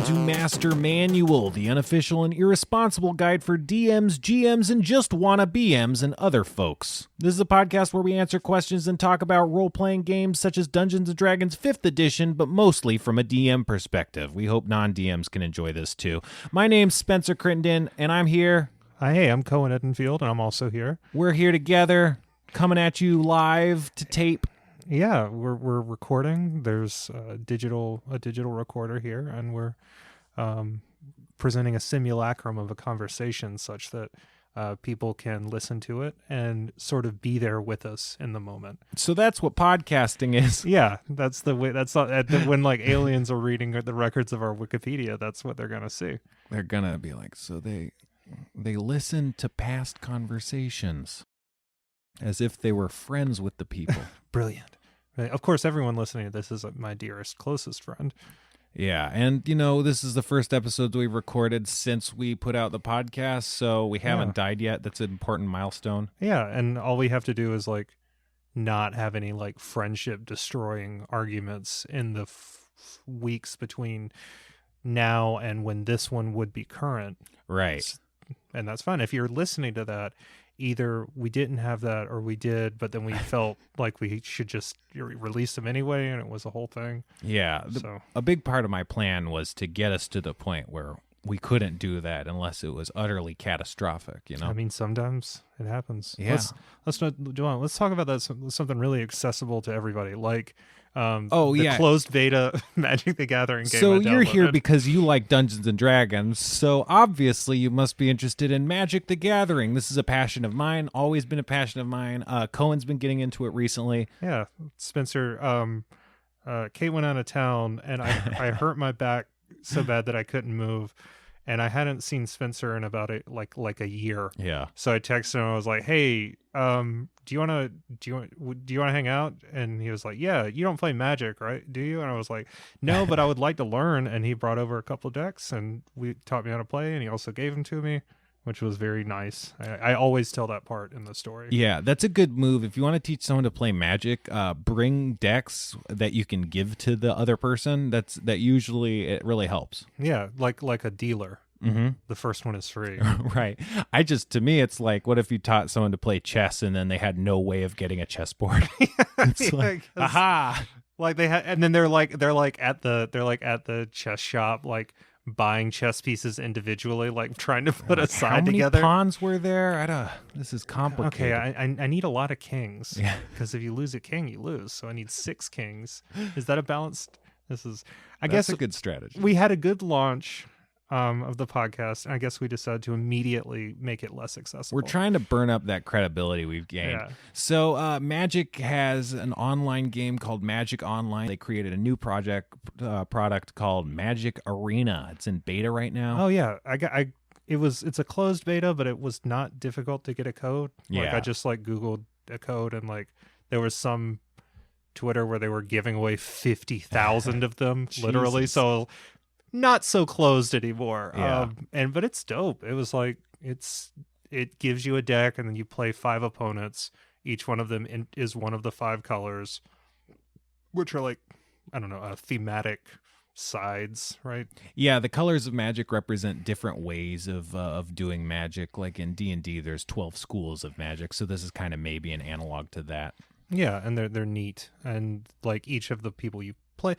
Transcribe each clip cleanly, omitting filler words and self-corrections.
to Master Manual, the unofficial and irresponsible guide for DMs, GMs, and just wanna BMs and other folks. This is a podcast where we answer questions and talk about role-playing games such as Dungeons & Dragons 5th edition, but mostly from a DM perspective. We hope non-DMs can enjoy this too. My name's Spencer Crittenden, and I'm here. Hey, I'm Cohen Edenfield, and I'm also here. We're here together, coming at you live to tape. Yeah, we're recording. There's a digital recorder here, and we're presenting a simulacrum of a conversation such that people can listen to it and sort of be there with us in the moment. So that's what podcasting is. Yeah, that's the way. That's not when like aliens are reading the records of our Wikipedia. That's what they're gonna see. They're gonna be like, so they listen to past conversations as if they were friends with the people. Brilliant. Of course, everyone listening to this is my dearest, closest friend. Yeah, and, you know, this is the first episode we've recorded since we put out the podcast, so we haven't died yet. That's an important milestone. Yeah, and all we have to do is, like, not have any, like, friendship-destroying arguments in the weeks between now and when this one would be current. Right. And that's fine. If you're listening to that, either we didn't have that or we did, but then we felt like we should just release them anyway, and it was a whole thing. Yeah. A big part of my plan was to get us to the point where we couldn't do that unless it was utterly catastrophic, you know? I mean, sometimes it happens. Yeah. Let's talk about that, something really accessible to everybody, like closed beta Magic the Gathering game. So you're here because you like Dungeons and Dragons, so obviously you must be interested in Magic the Gathering. This is a passion of mine, always been a passion of mine. Cohen's been getting into it recently. Yeah, Spencer, Kate went out of town, and I hurt my back so bad that I couldn't move, and I hadn't seen Spencer in about like a year. Yeah. So I texted him. I was like, "Hey, do you want to hang out?" And he was like, "Yeah, you don't play Magic, right? Do you?" And I was like, "No, but I would like to learn." And he brought over a couple decks, and we taught me how to play, and he also gave them to me, which was very nice. I always tell that part in the story. Yeah, that's a good move. If you want to teach someone to play Magic, bring decks that you can give to the other person. That usually it really helps. Yeah, like a dealer. Mm-hmm. The first one is free. Right. To me, it's like, what if you taught someone to play chess and then they had no way of getting a chessboard? It's like, aha! Like they had, and then they're like at the chess shop, like buying chess pieces individually, like trying to put a side together. How many pawns were there? This is complicated. Okay, I need a lot of kings. Yeah. Because if you lose a king, you lose. So I need 6 kings. Is that a balanced? That's a good strategy. We had a good launch of the podcast, and I guess we decided to immediately make it less accessible. We're trying to burn up that credibility we've gained. Yeah. So Magic has an online game called Magic Online. They created a new product called Magic Arena. It's in beta right now. Oh yeah, it's a closed beta, but it was not difficult to get a code. Like I just Googled a code, and like there was some Twitter where they were giving away 50,000 of them, literally. So not so closed anymore. Yeah. But it's dope. It was like it gives you a deck, and then you play 5 opponents. Each one of them is one of the 5 colors, which are like, I don't know, thematic sides, right? Yeah, the colors of Magic represent different ways of doing Magic. Like in D&D, there's 12 schools of Magic, so this is kind of maybe an analog to that. Yeah, and they're neat, and like each of the people you play.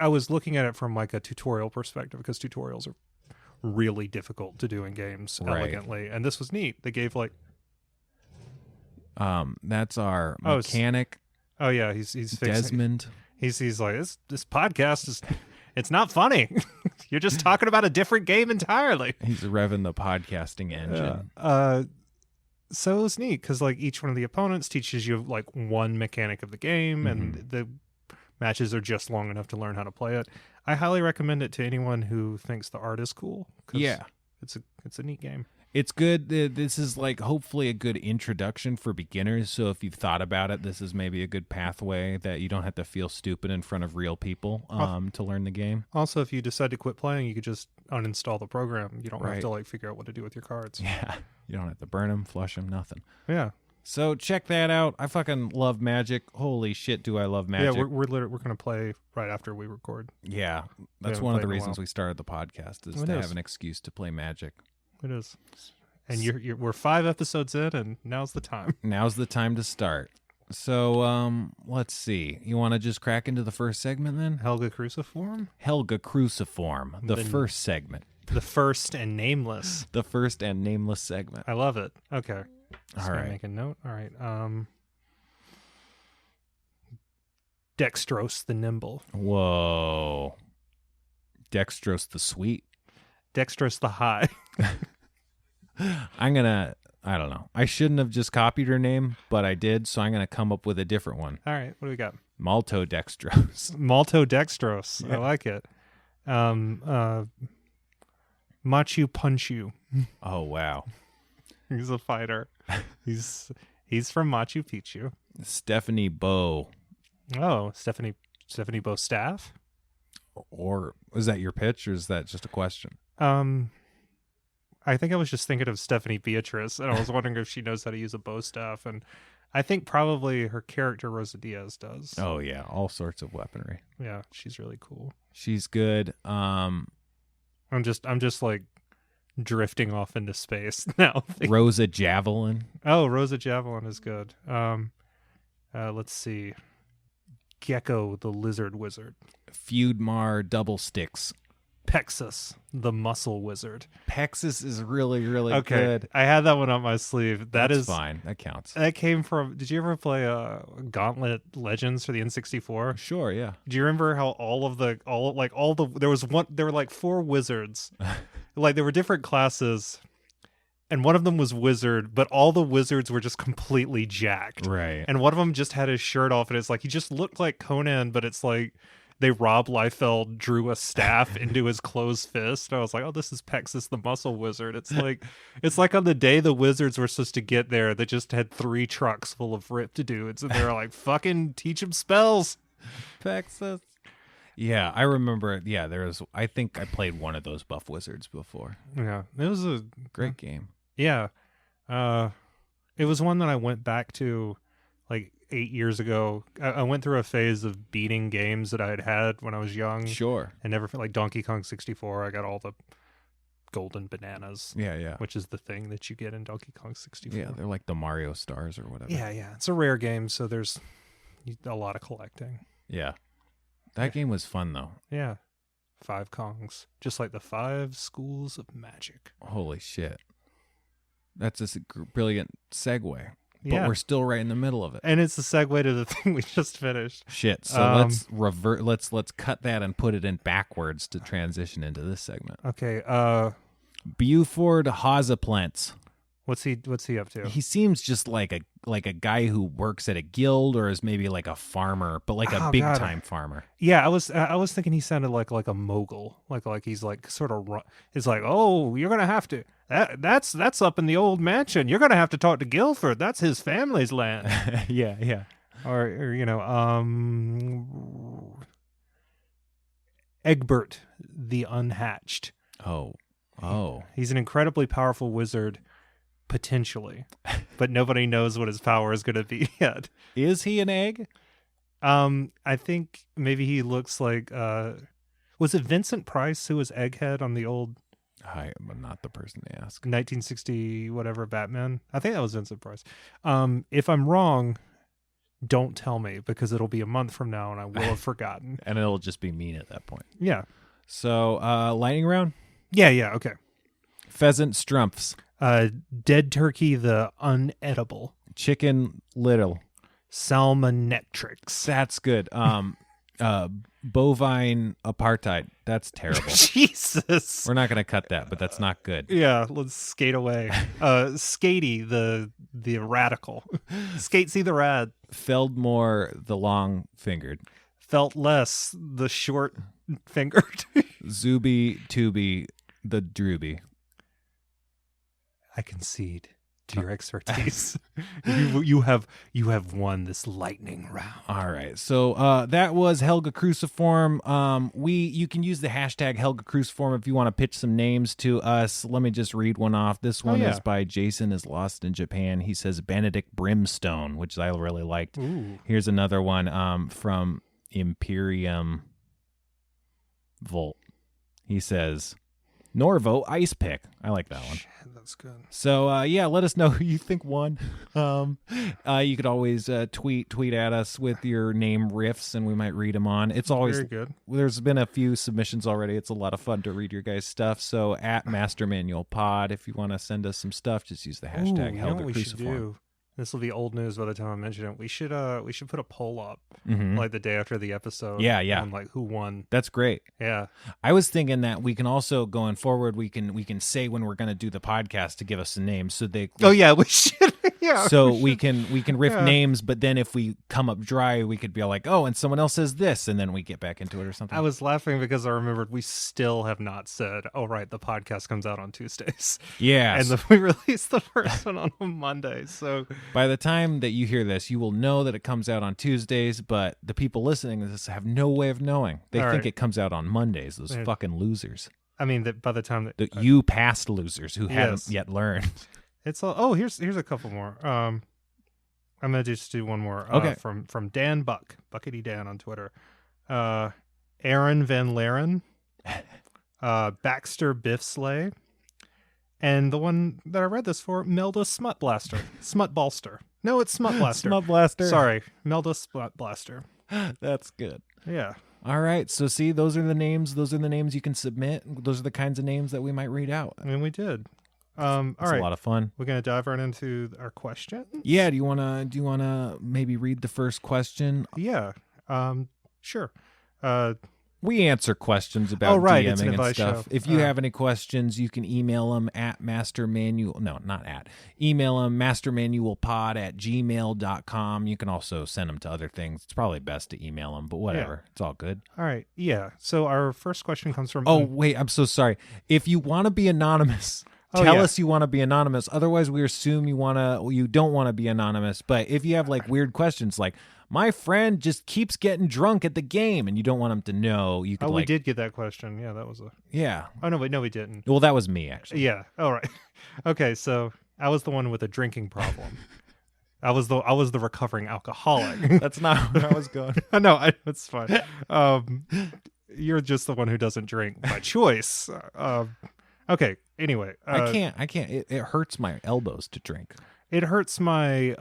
I was looking at it from like a tutorial perspective, because tutorials are really difficult to do in games elegantly, and this was neat. They gave like that's our mechanic. Oh yeah, he's fixing Desmond. He's like, this podcast it's not funny. You're just talking about a different game entirely. He's revving the podcasting engine. So it was neat because like each one of the opponents teaches you like one mechanic of the game, Mm-hmm. and the matches are just long enough to learn how to play it. I highly recommend it to anyone who thinks the art is cool. Yeah, it's a neat game. It's good. This is like hopefully a good introduction for beginners. So if you've thought about it, this is maybe a good pathway that you don't have to feel stupid in front of real people to learn the game. Also, if you decide to quit playing, you could just uninstall the program. You don't have Right. to like figure out what to do with your cards. Yeah, you don't have to burn them, flush them, nothing. Yeah. So check that out. I fucking love Magic. Holy shit, do I love Magic. Yeah, we're gonna play right after we record. Yeah, that's one of the reasons we started the podcast is to have an excuse to play Magic. It is. And we're 5 episodes in, and now's the time. Now's the time to start. So, let's see. You want to just crack into the first segment then? Helga Cruciform? Helga Cruciform, the first segment. The first and nameless. The first and nameless segment. I love it. Okay. All right. Make a note. All right. Dextrose the nimble. Whoa. Dextrose the sweet. Dextrose the high. I don't know. I shouldn't have just copied her name, but I did, so I'm going to come up with a different one. All right. What do we got? Maltodextrose. Maltodextrose. Yeah. I like it. Machu Picchu. Oh, wow. He's a fighter. He's from Machu Picchu. Stephanie Bow. Oh, Stephanie Bow Staff? Or is that your pitch, or is that just a question? I think I was just thinking of Stephanie Beatrice, and I was wondering if she knows how to use a bow staff, and I think probably her character Rosa Diaz does. Oh yeah, all sorts of weaponry. Yeah, she's really cool. She's good. I'm just like drifting off into space now. Rosa Javelin. Oh, Rosa Javelin is good. Let's see. Gecko the Lizard Wizard. Feudmar Double Sticks. Pexus the Muscle Wizard. Pexus is really, really good. I had that one up my sleeve. That's fine. That counts. That came from. Did you ever play Gauntlet Legends for the N64? Sure, yeah. Do you remember how there were like 4 wizards, like there were different classes, and one of them was wizard, but all the wizards were just completely jacked. Right. And one of them just had his shirt off, and it's like he just looked like Conan, but it's like Rob Liefeld drew a staff into his closed fist. I was like, oh, this is Pexus the Muscle Wizard. It's like on the day the wizards were supposed to get there, they just had 3 trucks full of ripped dudes, and they were like, fucking teach them spells. Pexus. Yeah, I remember. Yeah, I think I played one of those buff wizards before. Yeah, it was a great game. Yeah. It was one that I went back to like 8 years ago. I went through a phase of beating games that I had when I was young. Sure. And never like Donkey Kong 64. I got all the golden bananas. Yeah. Which is the thing that you get in Donkey Kong 64. Yeah, they're like the Mario stars or whatever. Yeah. It's a rare game, so there's a lot of collecting. Yeah. That game was fun, though. Yeah. 5 Kongs. Just like the 5 schools of magic. Holy shit. That's a brilliant segue. But yeah. We're still right in the middle of it. And it's the segue to the thing we just finished. Shit. So let's cut that and put it in backwards to transition into this segment. Okay. Buford Hosaplenz. What's he up to? He seems just like a guy who works at a guild or is maybe like a farmer, but like a big time farmer. Yeah, I was thinking he sounded like a mogul, like he's like sort of. It's like, oh, you're gonna have to. That's up in the old mansion. You're gonna have to talk to Guilford. That's his family's land. Yeah. Or Egbert the Unhatched. Oh. He's an incredibly powerful wizard. Potentially, but nobody knows what his power is going to be yet. Is he an egg? I think maybe he looks like. Was it Vincent Price who was Egghead on the old? I'm not the person to ask. 1960 whatever Batman. I think that was Vincent Price. If I'm wrong, don't tell me because it'll be a month from now and I will have forgotten. And it'll just be mean at that point. Yeah. So, lightning round. Yeah. Okay. Pheasant Strumps. Dead turkey the unedible. Chicken Little. Salmonectrix. That's good. Bovine apartheid. That's terrible. Jesus. We're not going to cut that, but that's not good. Yeah, let's skate away. Skatey the radical. Skatesy the rad. Feldmore the long fingered. Felt less the short fingered. Zuby Tooby the drooby. I concede. to your expertise. you have won this lightning round. All right. So that was Helga Cruciform. You can use the hashtag Helga Cruciform if you want to pitch some names to us. Let me just read one off. This one is by Jason is Lost in Japan. He says Benedict Brimstone, which I really liked. Ooh. Here's another one from Imperium Volt. He says Norvo Ice Pick. I like that one. Shit, that's good. So let us know who you think won. You could always tweet at us with your name riffs, and we might read them on. It's always very good. There's been a few submissions already. It's a lot of fun to read your guys' stuff. So at Master Manual Pod, if you want to send us some stuff, just use the hashtag Helga Cruciform. This will be old news by the time I mention it. We should put a poll up Mm-hmm. like the day after the episode. Yeah. On like who won. That's great. Yeah. I was thinking that we can also going forward we can say when we're going to do the podcast to give us a name so they. Oh yeah, we should. Yeah. So we can riff names, but then if we come up dry, we could be like, oh, and someone else says this, and then we get back into it or something. I was laughing because I remembered we still have not said, oh right, the podcast comes out on Tuesdays. Yeah. And we released the first one on a Monday. So by the time that you hear this, you will know that it comes out on Tuesdays, but the people listening to this have no way of knowing. They think it comes out on Mondays, those fucking losers. I mean, that by the time that you past losers who haven't yet learned. It's all. Oh, here's a couple more. I'm gonna just do one more. Okay. From Dan Buckety Dan on Twitter. Aaron Van Laren, Baxter Biffsley, and the one that I read this for, Melda Smut Balster. No, it's Smut Blaster. Smut Blaster. Sorry, Melda Smut Blaster. That's good. Yeah. All right. So see, those are the names. Those are the names you can submit. Those are the kinds of names that we might read out. I mean, we did. All right. It's a lot of fun. We're gonna dive right into our questions. Yeah. Do you wanna maybe read the first question? Yeah. Sure. We answer questions about it's an DMing and advice stuff. show. If you have any questions, you can email them at mastermanual. No, not at. Email them mastermanualpod@gmail.com. You can also send them to other things. It's probably best to email them, but whatever. It's all good. All right. Yeah. So our first question comes from. Oh, wait. I'm so sorry. If you want to be anonymous, tell us you want to be anonymous. Otherwise, we assume you don't want to be anonymous. But if you have like weird questions, like my friend just keeps getting drunk at the game, and you don't want him to know, you could. We did get that question. Yeah, that was a. Yeah. Oh no, wait, no, we didn't. Well, that was me actually. Yeah. All right. Okay, so I was the one with a drinking problem. I was the recovering alcoholic. That's not where I was going. No, it's fine. You're just the one who doesn't drink by choice. Okay. Anyway, I can't. It hurts my elbows to drink. It hurts my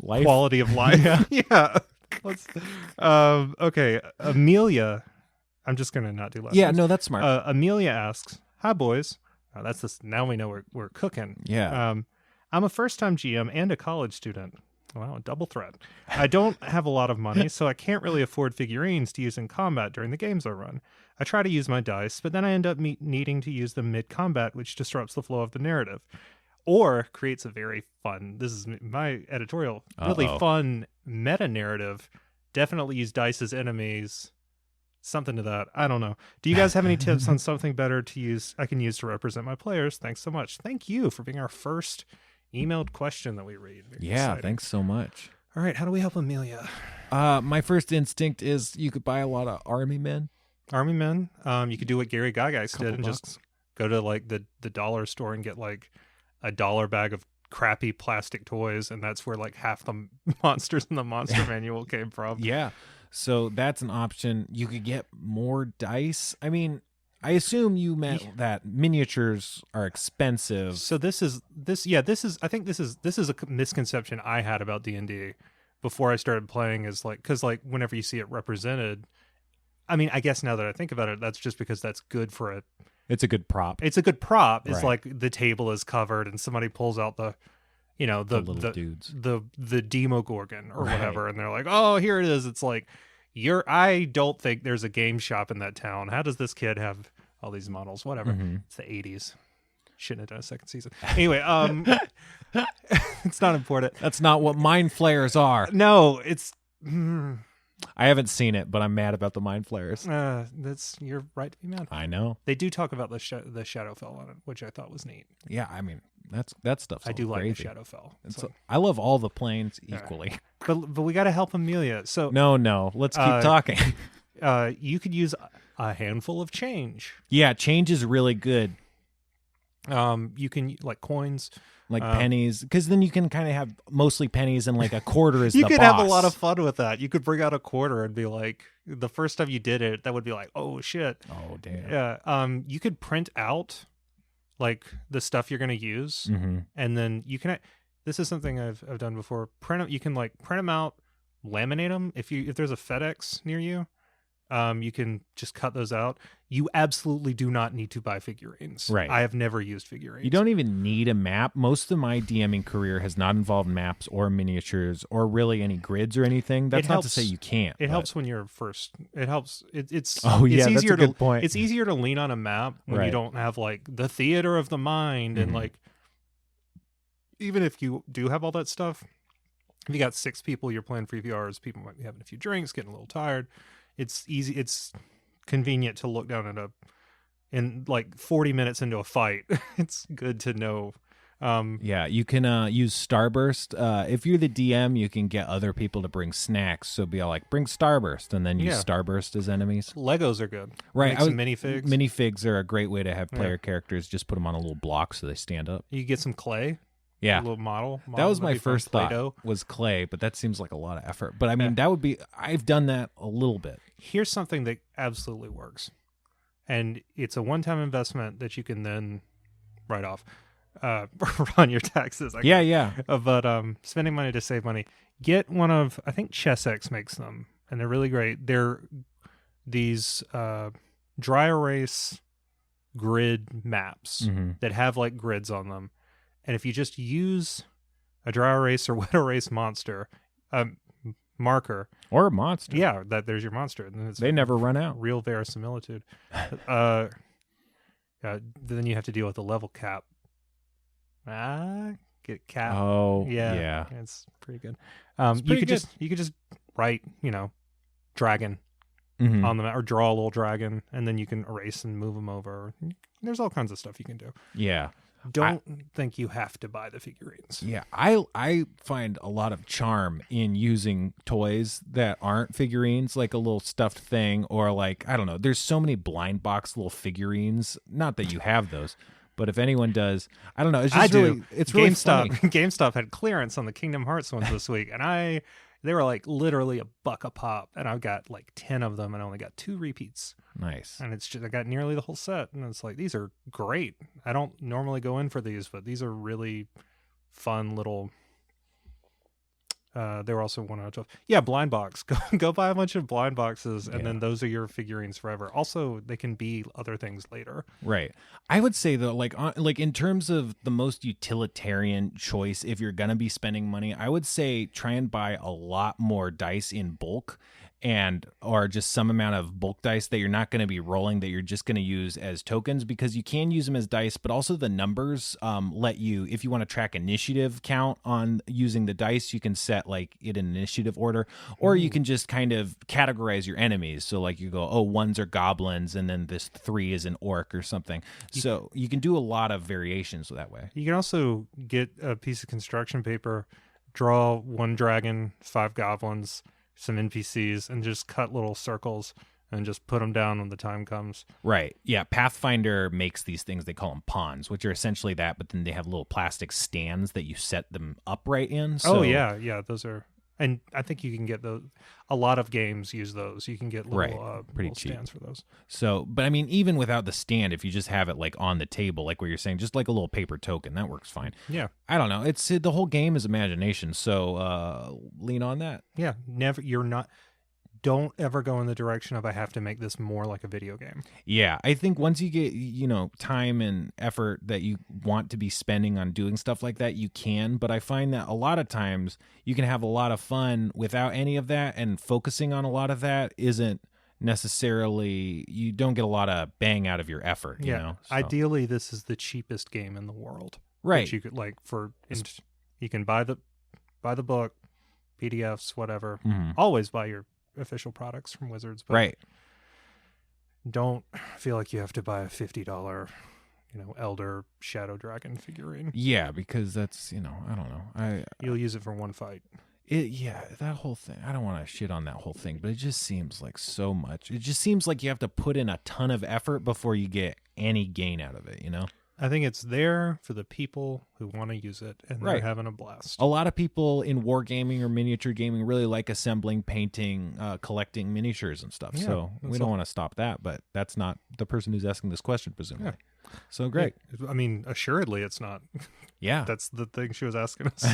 Life? quality of life. Yeah. Okay. Amelia. I'm just gonna not do last. Yeah. names. No, that's smart. Amelia asks, "Hi boys." That's this. Now we know we're cooking. Yeah. I'm a first-time GM and a college student. Wow, a double threat. I don't have a lot of money, so I can't really afford figurines to use in combat during the games I run. I try to use my dice, but then I end up needing to use them mid-combat, which disrupts the flow of the narrative. Or creates a very fun, this is my editorial, really fun meta-narrative. Definitely use dice as enemies. Something to that. I don't know. Do you guys have any tips on something better I can use to represent my players? Thanks so much. Thank you for being our first emailed question that we read. Very exciting. Thanks so much. All right, how do we help Amelia? My first instinct is you could buy a lot of army men. Army men. You could do what Gary Gygax did and just go to like the dollar store and get like a $1 bag of crappy plastic toys, and that's where like half the monsters in the monster manual came from. Yeah. So that's an option. You could get more dice. I mean, I assume you meant that miniatures are expensive. So I think this is a misconception I had about D&D before I started playing, is like, because like whenever you see it represented, I mean, I guess now that I think about it, that's just because that's good for it's a good prop. It's a good prop. It's Right. like the table is covered and somebody pulls out the little dudes. the Demogorgon or Right. whatever, and they're like, oh, here it is. It's like, I don't think there's a game shop in that town. How does this kid have all these models? Whatever. Mhm. It's the 80s. Shouldn't have done a second season. Anyway, it's not important. That's not what mind flayers are. No, it's. I haven't seen it, but I'm mad about the mind flayers. You're right to be mad. I know. They do talk about the Shadowfell on it, which I thought was neat. Yeah, I mean, That stuff's I do like gravy. the Shadowfell. So I love all the planes equally. But we got to help Amelia. So No, let's keep talking. You could use a handful of change. Yeah, change is really good. You can like coins, like pennies, because then you can kind of have mostly pennies and like a quarter is you the could boss. have a lot of fun with that. You could bring out a quarter and be like, the first time you did it, that would be like, oh shit. Oh damn. Yeah. You could print out like the stuff you're going to use, and then you can. This is something I've done before. You can like print them out, laminate them. If there's a FedEx near you, you can just cut those out. You absolutely do not need to buy figurines. Right. I have never used figurines. You don't even need a map. Most of my DMing career has not involved maps or miniatures or really any grids or anything. That's not to say you can't. It helps when you're first. It helps. It's easier that's a good point. It's easier to lean on a map when you don't have like the theater of the mind and like. Even if you do have all that stuff, if you got 6 people, you're playing for PRs, people might be having a few drinks, getting a little tired. It's easy. It's convenient to look down at in like 40 minutes into a fight. It's good to know. Yeah, you can use Starburst. If you're the DM, you can get other people to bring snacks. So be all like, bring Starburst, and then use Starburst as enemies. Legos are good. Right. Some minifigs. Minifigs are a great way to have player characters. Just put them on a little block so they stand up. You get some clay. Yeah. A little model. That was my first thought, was clay, but that seems like a lot of effort. But I mean, that would be, I've done that a little bit. Here's something that absolutely works. And it's a one-time investment that you can then write off on your taxes. Yeah. But spending money to save money. Get one of, I think ChessX makes them, and they're really great. They're these dry erase grid maps that have like grids on them. And if you just use a dry erase or wet erase monster marker or a monster, there's your monster. And they never run out. Real verisimilitude. Then you have to deal with the level cap. Get cap. Oh, yeah. It's pretty good. You could just write, dragon on them, or draw a little dragon, and then you can erase and move them over. There's all kinds of stuff you can do. Yeah. Don't think you have to buy the figurines. Yeah, I find a lot of charm in using toys that aren't figurines, like a little stuffed thing, or like, I don't know, there's so many blind box little figurines. Not that you have those, but if anyone does, I don't know. It's just it's really funny. GameStop had clearance on the Kingdom Hearts ones this week, and they were like literally $1 a pop, and I've got like 10 of them, and I only got 2 repeats. Nice. And it's just, I got nearly the whole set, and it's like, these are great. I don't normally go in for these, but these are really fun little. They were also 1 out of 12. Yeah, blind box. Go buy a bunch of blind boxes, and then those are your figurines forever. Also, they can be other things later. Right. I would say though, like in terms of the most utilitarian choice, if you're gonna be spending money, I would say try and buy a lot more dice in bulk. Or just some amount of bulk dice that you're not going to be rolling, that you're just going to use as tokens, because you can use them as dice, but also the numbers let you, if you want to track initiative count on using the dice, you can set like it in initiative order, or you can just kind of categorize your enemies. So like you go, 1s are goblins, and then this 3 is an orc or something. So you can do a lot of variations that way. You can also get a piece of construction paper, draw 1 dragon, 5 goblins, some NPCs, and just cut little circles and just put them down when the time comes. Right. Yeah. Pathfinder makes these things, they call them pawns, which are essentially that, but then they have little plastic stands that you set them upright in. So, yeah. Those are, and I think you can get those. A lot of games use those. You can get little, pretty little cheap stands for those. So, but I mean, even without the stand, if you just have it like on the table, like what you're saying, just like a little paper token, that works fine. Yeah. I don't know. It's the whole game is imagination. So lean on that. Yeah. Don't ever go in the direction of, I have to make this more like a video game. Yeah, I think once you get, time and effort that you want to be spending on doing stuff like that, you can. But I find that a lot of times you can have a lot of fun without any of that, and focusing on a lot of that isn't necessarily, you don't get a lot of bang out of your effort. So. Ideally, this is the cheapest game in the world. Right. You could you can buy the book, PDFs, whatever. Always buy your official products from Wizards, but right. Don't feel like you have to buy a $50 elder shadow dragon figurine. Yeah, because that's, I don't know. You'll use it for one fight. That whole thing. I don't want to shit on that whole thing, but it just seems like so much. It just seems like you have to put in a ton of effort before you get any gain out of it, I think it's there for the people who want to use it, and they're having a blast. A lot of people in wargaming or miniature gaming really like assembling, painting, collecting miniatures and stuff. Yeah, so we don't want to stop that, but that's not the person who's asking this question, presumably. Yeah. So great. Yeah. I mean, assuredly it's not. Yeah. That's the thing she was asking us.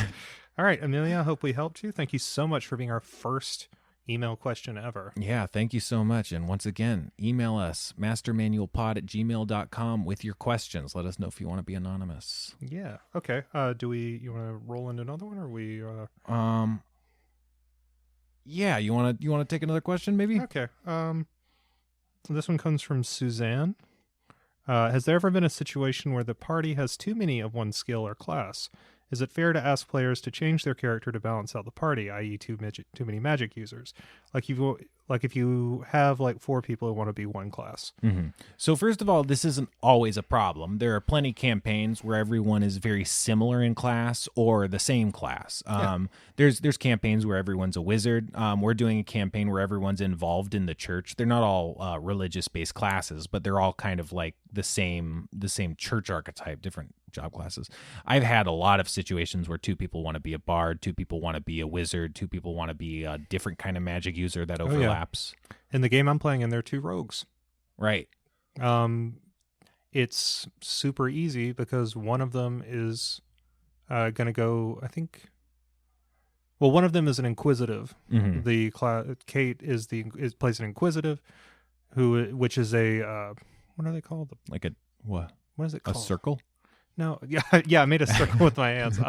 All right, Amelia, I hope we helped you. Thank you so much for being our first email question ever. Yeah, thank you so much. And once again, email us, mastermanualpod@gmail.com with your questions. Let us know if you want to be anonymous. Yeah. Okay. You want to roll into another one, or we Yeah, you want to take another question maybe? Okay. This one comes from Suzanne. Has there ever been a situation where the party has too many of one skill or class? Is it fair to ask players to change their character to balance out the party, i.e. too many magic users? Like if you have 4 people who want to be one class. Mm-hmm. So first of all, this isn't always a problem. There are plenty campaigns where everyone is very similar in class or the same class. There's campaigns where everyone's a wizard. We're doing a campaign where everyone's involved in the church. They're not all religious-based classes, but they're all kind of like the same church archetype, different job classes. I've had a lot of situations where 2 people want to be a bard, 2 people want to be a wizard, 2 people want to be a different kind of magic user that overlaps. In the game I'm playing, and they're 2 rogues. Right. It's super easy because one of them is going to go, I think. Well, one of them is an inquisitive. Mm-hmm. Kate plays an inquisitive, which is a what are they called? Like a what? What is it called? A circle? No, yeah. I made a circle with my hands.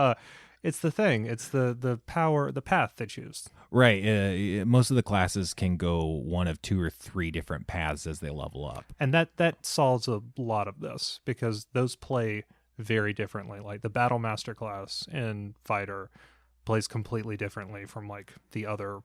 It's the thing. It's the power, the path they choose. Right. Most of the classes can go one of 2 or 3 different paths as they level up, and that solves a lot of this because those play very differently. Like the Battle Master class in Fighter plays completely differently from the other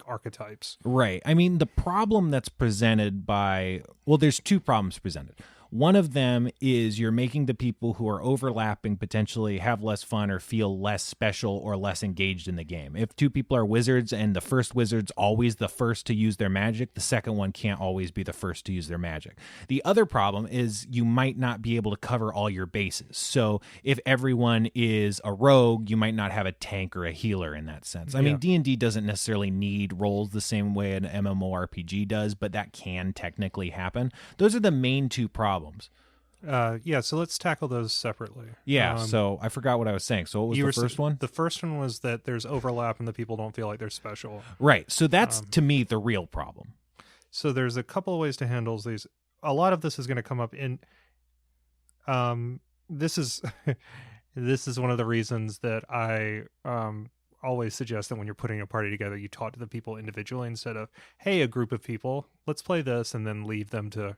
archetypes. Right. I mean, the problem that's presented there's 2 problems presented. One of them is you're making the people who are overlapping potentially have less fun or feel less special or less engaged in the game. If 2 people are wizards and the first wizard's always the first to use their magic, the second one can't always be the first to use their magic. The other problem is you might not be able to cover all your bases. So if everyone is a rogue, you might not have a tank or a healer in that sense. I mean, D&D doesn't necessarily need roles the same way an MMORPG does, but that can technically happen. Those are the main 2 problems. So let's tackle those separately. So I forgot what I was saying. So what was the first one? The first one was that there's overlap and the people don't feel like they're special. Right. So that's, to me, the real problem. So there's a couple of ways to handle these. A lot of this is going to come up in... This is one of the reasons that I always suggest that when you're putting a party together, you talk to the people individually instead of, hey, a group of people, let's play this, and then leave them to...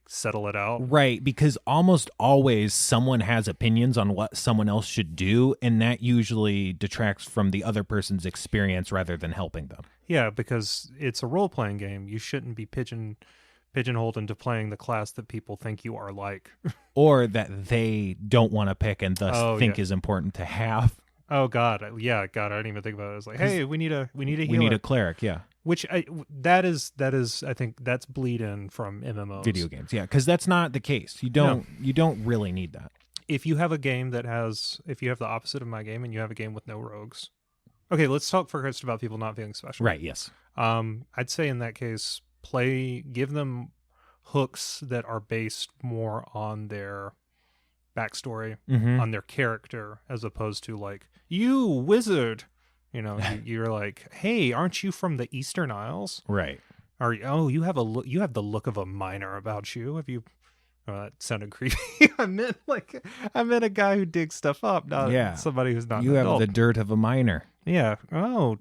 settle it out. Right, because almost always someone has opinions on what someone else should do, and that usually detracts from the other person's experience rather than helping them. Yeah, because it's a role-playing game. You shouldn't be pigeonholed into playing the class that people think you are like. Or that they don't want to pick and thus think is important to have. Oh, God. Yeah, God, I didn't even think about it. I was like, hey, we need a healer. We need a cleric, yeah. Which that is I think that's bleed in from MMOs. Video games, yeah, because that's not the case. You don't really need that. If you have a game if you have the opposite of my game and you have a game with no rogues. Okay, let's talk first about people not feeling special. Right, yes. I'd say in that case, give them hooks that are based more on their backstory, on their character, as opposed to you wizard. You're like, hey, aren't you from the Eastern Isles? Right. You have the look of a miner about you. Have you? Oh, that sounded creepy. I meant a guy who digs stuff up, not somebody who's not. You an have adult. the dirt of a miner. Yeah. Oh,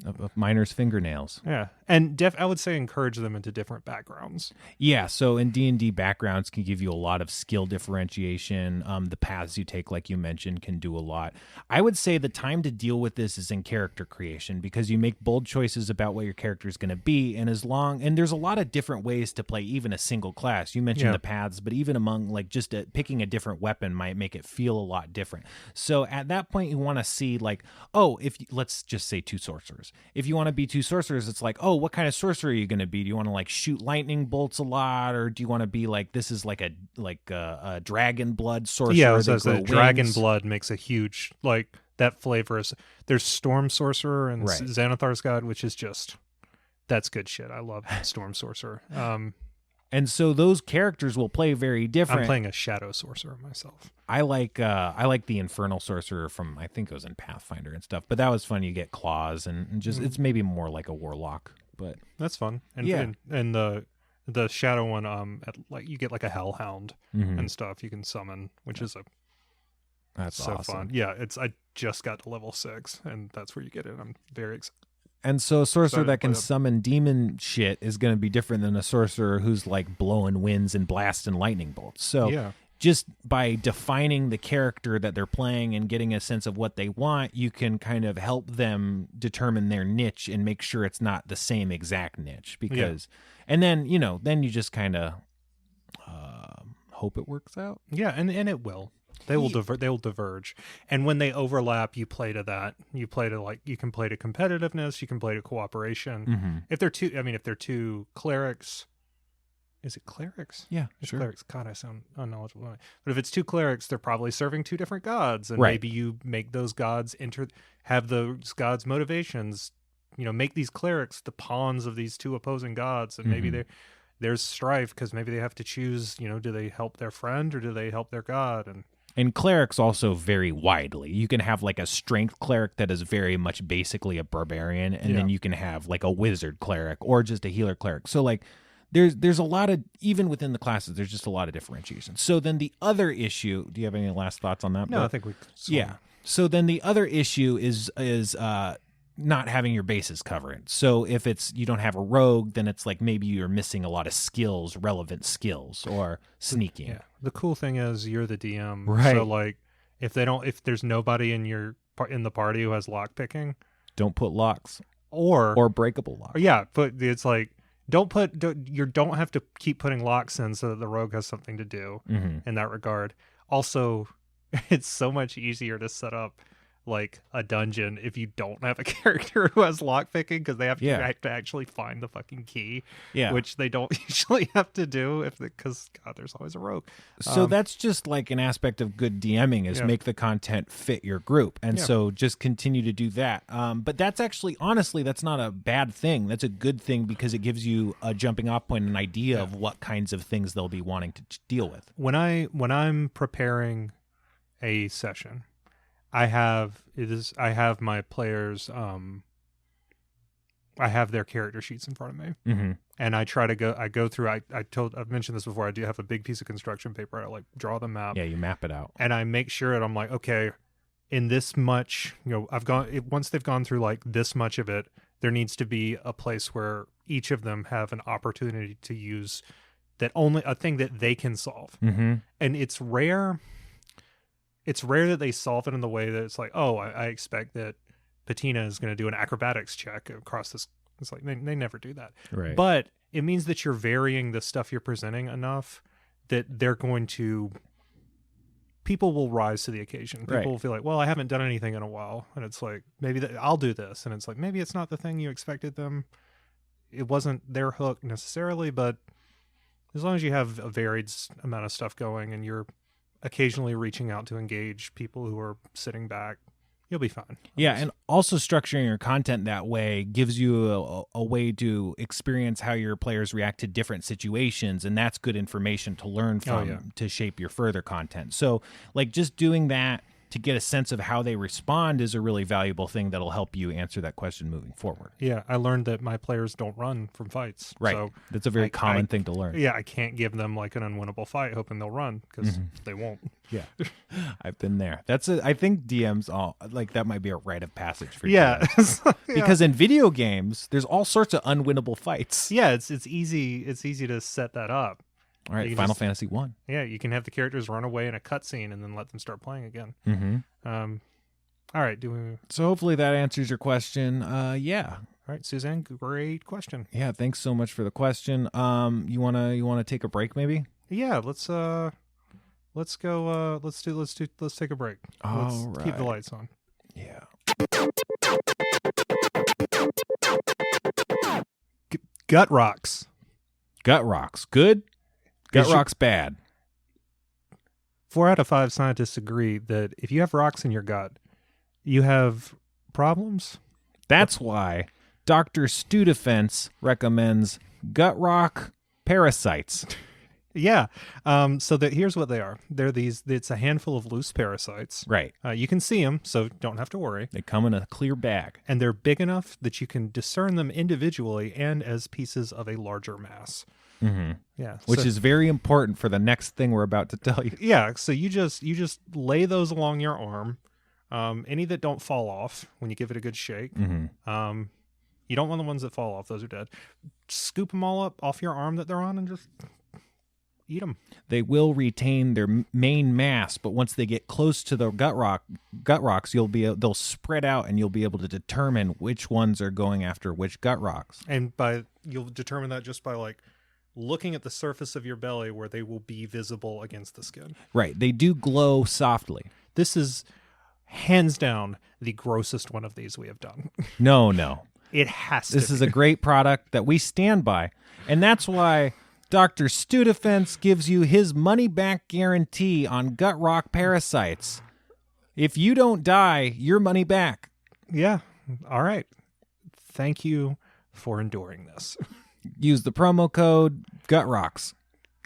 of miner's fingernails. Yeah. And I would say encourage them into different backgrounds. Yeah, so in D&D, backgrounds can give you a lot of skill differentiation. The paths you take, like you mentioned, can do a lot. I would say the time to deal with this is in character creation, because you make bold choices about what your character is going to be, and there's a lot of different ways to play even a single class. You mentioned the paths, but even among like just picking a different weapon might make it feel a lot different. So at that point, you want to see like, let's just say 2 sorcerers. If you want to be 2 sorcerers, it's like, what kind of sorcerer are you going to be? Do you want to like shoot lightning bolts a lot, or do you want to be like, this is like a dragon blood sorcerer? Yeah, the dragon blood makes a huge, like, that flavor is, there's Storm Sorcerer and Xanathar's God, which is just, that's good shit. I love Storm Sorcerer. And so those characters will play very different. I'm playing a Shadow Sorcerer myself. I like the Infernal Sorcerer from, I think it was in Pathfinder and stuff, but that was fun. You get claws and just it's maybe more like a warlock, but that's fun. And and the Shadow one, you get like a Hellhound and stuff you can summon, which is that's so awesome. Fun. Yeah, I just got to level 6, and that's where you get it. I'm very excited. And so a sorcerer that can summon demon shit is going to be different than a sorcerer who's like blowing winds and blasting lightning bolts. So just by defining the character that they're playing and getting a sense of what they want, you can kind of help them determine their niche and make sure it's not the same exact niche. And then you just kind of hope it works out. Yeah, and it will. They will diverge, and when they overlap, you play to that. You play to you can play to competitiveness. You can play to cooperation. If they're two clerics, is it clerics? Yeah, it's sure. Clerics. God, I sound unknowledgeable. But if it's 2 clerics, they're probably serving 2 different gods, and maybe you make those gods have those gods' motivations. Make these clerics the pawns of these 2 opposing gods, and maybe there's strife because maybe they have to choose. Do they help their friend or do they help their god? And clerics also vary widely. You can have like a strength cleric that is very much basically a barbarian, and then you can have like a wizard cleric or just a healer cleric. So like there's a lot of, even within the classes, there's just a lot of differentiation. So then the other issue, do you have any last thoughts on that? No, I think we So then the other issue is not having your bases covered. So if you don't have a rogue, then it's like maybe you're missing a lot of relevant skills, or sneaking. Yeah. The cool thing is you're the DM, right? So like if there's nobody in the party who has lock picking, don't put locks or breakable locks. Yeah, but it's like you don't have to keep putting locks in so that the rogue has something to do in that regard. Also, it's so much easier to set up like a dungeon if you don't have a character who has lockpicking, because they have to actually find the fucking key, which they don't usually have to do because there's always a rogue. So that's just like an aspect of good DMing is make the content fit your group, and so just continue to do that. But that's actually, honestly, that's not a bad thing. That's a good thing because it gives you a jumping off point, an idea of what kinds of things they'll be wanting to deal with. When I'm preparing a session, I have my players. I have their character sheets in front of me, and I try to go through. I've mentioned this before. I do have a big piece of construction paper. I like draw the map. Yeah, you map it out, and I make sure that I'm like, okay, in this much, once they've gone through like this much of it, there needs to be a place where each of them have an opportunity to use a thing that they can solve, and it's rare. It's rare that they solve it in the way that it's like, I expect that Patina is going to do an acrobatics check across this. It's like they never do that. Right. But it means that you're varying the stuff you're presenting enough that people will rise to the occasion. People will feel like, well, I haven't done anything in a while. And it's like, maybe I'll do this. And it's like, maybe it's not the thing you expected them. It wasn't their hook necessarily, but as long as you have a varied amount of stuff going and you're occasionally reaching out to engage people who are sitting back, you'll be fine. Yeah, and also structuring your content that way gives you a way to experience how your players react to different situations, and that's good information to learn from to shape your further content. So, like, just doing that to get a sense of how they respond is a really valuable thing that'll help you answer that question moving forward. Yeah, I learned that my players don't run from fights. Right. So that's a very common thing to learn. Yeah, I can't give them like an unwinnable fight hoping they'll run because they won't. Yeah. I've been there. I think DMs all like that might be a rite of passage for DMs. Because in video games, there's all sorts of unwinnable fights. Yeah, it's easy to set that up. All right, Final Fantasy 1. Yeah, you can have the characters run away in a cutscene and then let them start playing again. All right, so hopefully that answers your question. Yeah. All right, Suzanne, great question. Yeah, thanks so much for the question. You wanna take a break maybe? Yeah, let's go. Let's take a break. Let's keep the lights on. Yeah. Gut rocks. Gut rocks. Good. Gut rocks bad. 4 out of 5 scientists agree that if you have rocks in your gut, you have problems. That's why Dr. Stu Defense recommends gut rock parasites. Yeah. So here's what they are. It's a handful of loose parasites. Right. You can see them, so don't have to worry. They come in a clear bag. And they're big enough that you can discern them individually and as pieces of a larger mass. Mm-hmm. Yeah. Which is very important for the next thing we're about to tell you. Yeah. So you just lay those along your arm. Any that don't fall off when you give it a good shake. Mm-hmm. You don't want the ones that fall off. Those are dead. Scoop them all up off your arm that they're on and just eat them. They will retain their main mass, but once they get close to the gut rocks, they'll spread out, and you'll be able to determine which ones are going after which gut rocks. And you'll determine that just by like looking at the surface of your belly where they will be visible against the skin. Right. They do glow softly. This is hands down the grossest one of these we have done. No. It has to. This is a great product that we stand by, and that's why Dr. Stu Defense gives you his money-back guarantee on gut rock parasites. If you don't die, your money back. Yeah. All right. Thank you for enduring this. Use the promo code GUTROCKS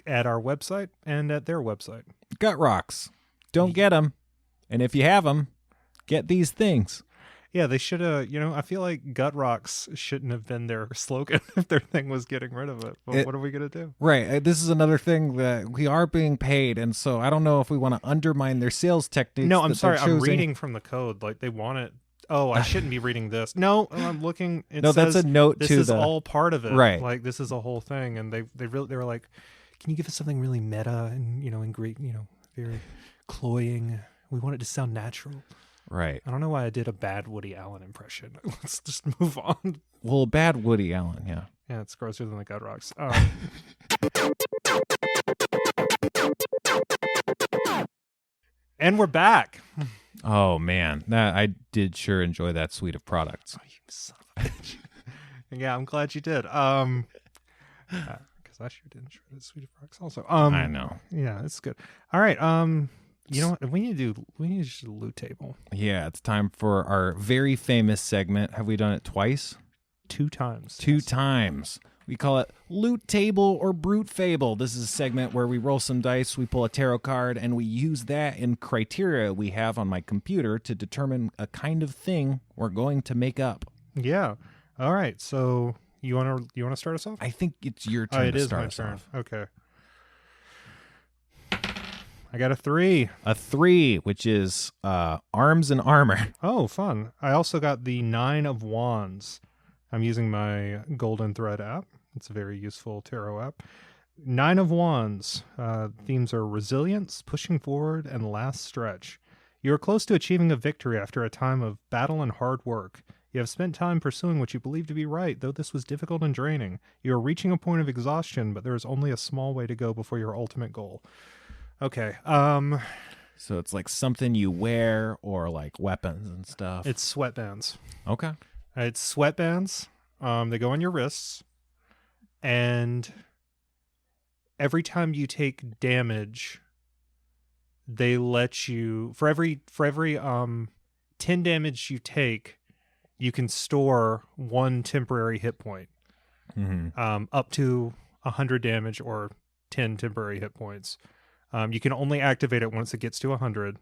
at our website and at their website. GUTROCKS. Don't get them. And if you have them, get these things. Yeah, they should have, I feel like Gut Rocks shouldn't have been their slogan if their thing was getting rid of it. But what are we going to do? Right. This is another thing that we are being paid. And so I don't know if we want to undermine their sales techniques. No, I'm sorry. I'm reading from the code. Like they want it. Oh, I shouldn't be reading this. No, I'm looking. It says, that's a note this to is all part of it. Right. Like this is a whole thing. And they were like, can you give us something really meta and, in Greek, very cloying. We want it to sound natural. Right. I don't know why I did a bad Woody Allen impression. Let's just move on. Well, a bad Woody Allen, yeah. Yeah, it's grosser than the Gut Rocks. And we're back. Oh, man. I did sure enjoy that suite of products. Oh, you son of a bitch. Yeah, I'm glad you did. Because I sure did enjoy that suite of products also. I know. Yeah, it's good. All right. You know what? We need to do a loot table. Yeah, it's time for our very famous segment. Have we done it twice? 2 times. 2 times. We call it Loot Table or Brute Fable. This is a segment where we roll some dice, we pull a tarot card, and we use that in criteria we have on my computer to determine a kind of thing we're going to make up. Yeah. All right. So you want to start us off? I think it's your turn to start us off. Okay. I got a 3. A 3, which is arms and armor. Oh, fun. I also got the 9 of Wands. I'm using my Golden Thread app. It's a very useful tarot app. 9 of Wands. Themes are resilience, pushing forward, and last stretch. You are close to achieving a victory after a time of battle and hard work. You have spent time pursuing what you believe to be right, though this was difficult and draining. You are reaching a point of exhaustion, but there is only a small way to go before your ultimate goal. Okay. So it's like something you wear or like weapons and stuff. It's sweatbands. Okay. It's sweatbands. They go on your wrists, and every time you take damage, they let you for every 10 damage you take, you can store 1 temporary hit point. Mm-hmm. Up to 100 damage or 10 temporary hit points. You can only activate it once it gets to 100.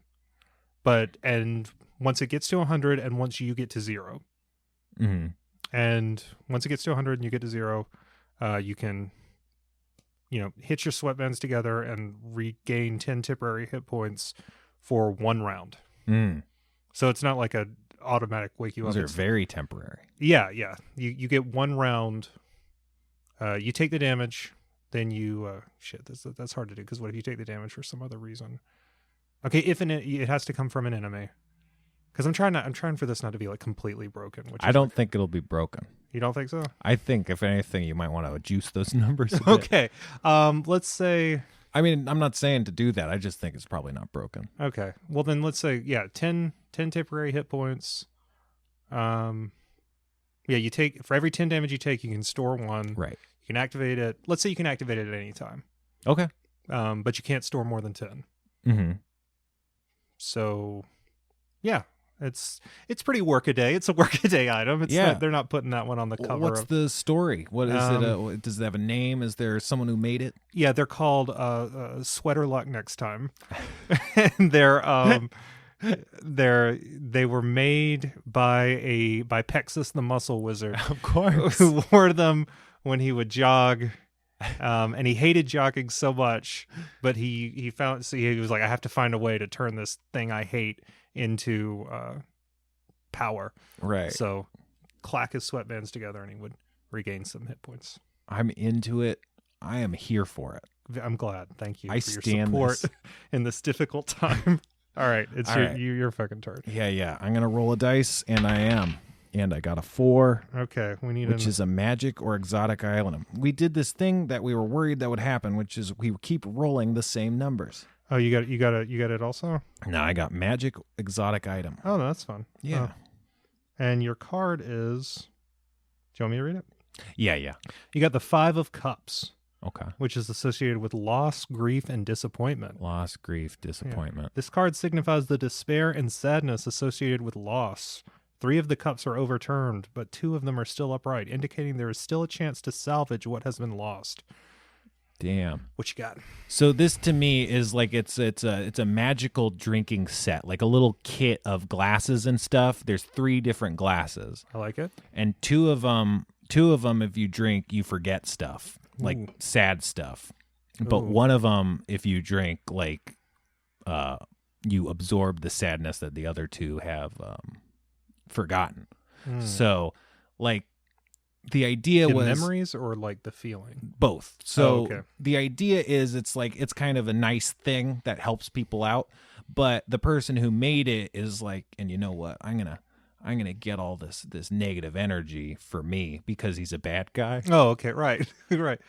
and once it gets to 100 and once you get to 0. Mm-hmm. And once it gets to 100 and you get to 0, you can, hit your sweatbands together and regain 10 temporary hit points for 1 round. Mm. So it's not like a automatic wake you up. Those are very temporary. Yeah. You get 1 round. You take the damage, then you that's hard to do, because what if you take the damage for some other reason? Okay, if it has to come from an enemy, because I'm trying for this not to be like completely broken. Which I don't think it'll be broken. You don't think so? I think if anything, you might want to juice those numbers a bit. Okay. Let's say. I mean, I'm not saying to do that. I just think it's probably not broken. Okay. Well, then let's say 10 temporary hit points. You take, for every 10 damage you take, you can store 1. Right. You can activate it. Let's say you can activate it at any time. Okay. But you can't store more than 10. Mm-hmm. So, yeah, it's pretty workaday. It's a workaday item. They're not putting that one on the cover. What's the story? What is it? Does it have a name? Is there someone who made it? Yeah, they're called Sweater Luck Next Time, and they were made by Pexus the Muscle Wizard, Of course. who wore them when he would jog. And he hated jogging so much, but he was like, I have to find a way to turn this thing I hate into power. Right. So clack his sweatbands together and he would regain some hit points. I'm into it. I am here for it. I'm glad. Thank you I for your stand support this. in this difficult time. All right, it's All right. your fucking turn. Yeah. I'm gonna roll a dice, and I am. And I got a 4. Okay, we need which is a magic or exotic item. We did this thing that we were worried that would happen, which is we keep rolling the same numbers. Oh, you got it also? No, I got magic exotic item. Oh, no, that's fun. Yeah. Oh. And your card is, do you want me to read it? Yeah. You got the 5 of Cups, Okay. which is associated with loss, grief, and disappointment. Loss, grief, disappointment. This card signifies the despair and sadness associated with loss. 3 of the cups are overturned, but 2 of them are still upright, indicating there is still a chance to salvage what has been lost. Damn. What you got? So this to me is like it's a magical drinking set, like a little kit of glasses and stuff. There's 3 different glasses, I like it. and two of them, if you drink, you forget stuff, like sad stuff. But Ooh. one of them, if you drink, like you absorb the sadness that the other 2 have forgotten. So like the idea The was memories or like the feeling? both. So okay. The idea is it's kind of a nice thing that helps people out, but the person who made it is like, and you know what, I'm gonna get all this negative energy for me because he's a bad guy. Oh, okay, right. Right.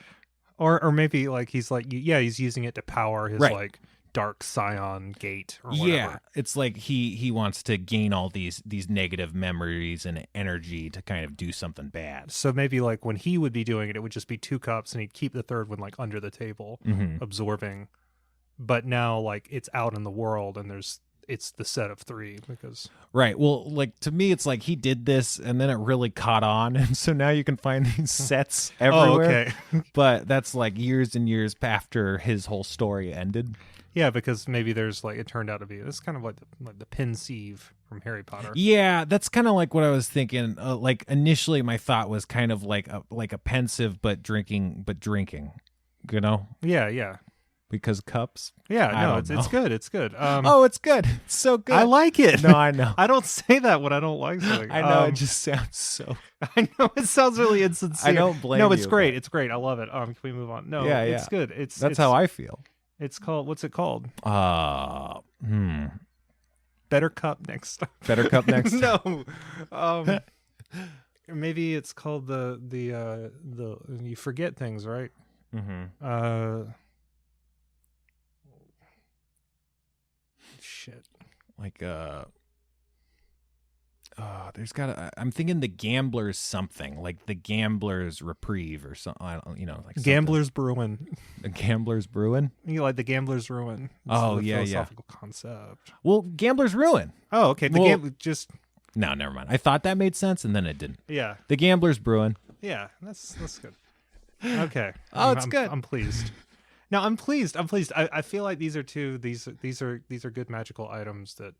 Or maybe like he's using it to power his like dark scion gate or whatever. Yeah, it's like he wants to gain all these negative memories and energy to kind of do something bad. So maybe like when he would be doing it, it would just be 2 cups and he'd keep the 3rd one like under the table, absorbing. But now like it's out in the world and it's the set of 3 because right. Well, like to me, it's like he did this and then it really caught on, and so now you can find these sets everywhere. Oh, okay. But that's like years and years after his whole story ended. Yeah, because maybe there's like it turned out to be it's kind of like the pensieve from Harry Potter. Yeah, that's kind of like what I was thinking. Like initially, my thought was kind of like a pensive but drinking, you know? Yeah. Because cups. Yeah, I no, don't it's know. good. It's good. It's good. It's so good. I like it. No, I know. I don't say that when I don't like something. I know. It just sounds so. I know it sounds really insincere. I don't blame No, you. it's great. It's great. I love it. Can we move on? No, Yeah. it's good. That's how I feel. It's called. What's it called? Better Cup Next time. Better cup next. No. Maybe it's called the you forget things, right? Mm-hmm. Shit. Like there's I'm thinking the Gambler's something, like the Gambler's Reprieve or something. I don't, like Gambler's Brewin. The Gambler's Brewin. You like the Gambler's Ruin? Oh, the yeah. philosophical concept. Well, Gambler's Ruin. Oh, okay. No, never mind. I thought that made sense, and then it didn't. Yeah. The Gambler's Brewin. Yeah, that's good. Okay. It's good. I'm pleased. No, I'm pleased. I feel like these are good magical items that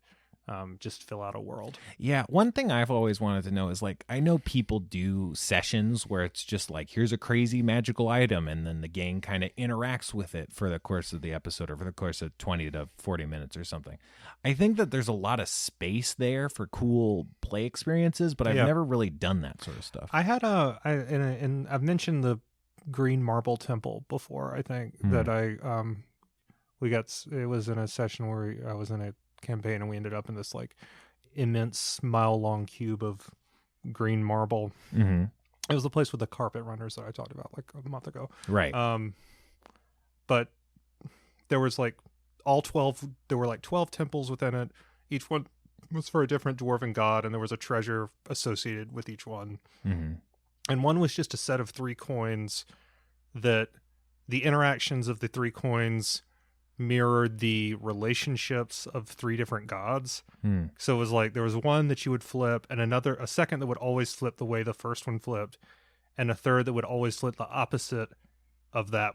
just fill out a world. Yeah, one thing I've always wanted to know is, like, I know people do sessions where it's just like, here's a crazy magical item, and then the gang kind of interacts with it for the course of the episode or for the course of 20 to 40 minutes or something. I think that there's a lot of space there for cool play experiences, but I've never really done that sort of stuff. I had and I've mentioned the green marble temple before. I think that it was in a session where I was in a campaign and we ended up in this like immense mile-long cube of green marble. Mm-hmm. It was the place with the carpet runners that I talked about like a month ago. Right. But there was like there were like 12 temples within it. Each one was for a different dwarven god, and there was a treasure associated with each one. Mm-hmm. And one was just a set of 3 coins that the interactions of the 3 coins mirrored the relationships of 3 different gods. So it was like there was one that you would flip, and a second that would always flip the way the first one flipped, and a third that would always flip the opposite of the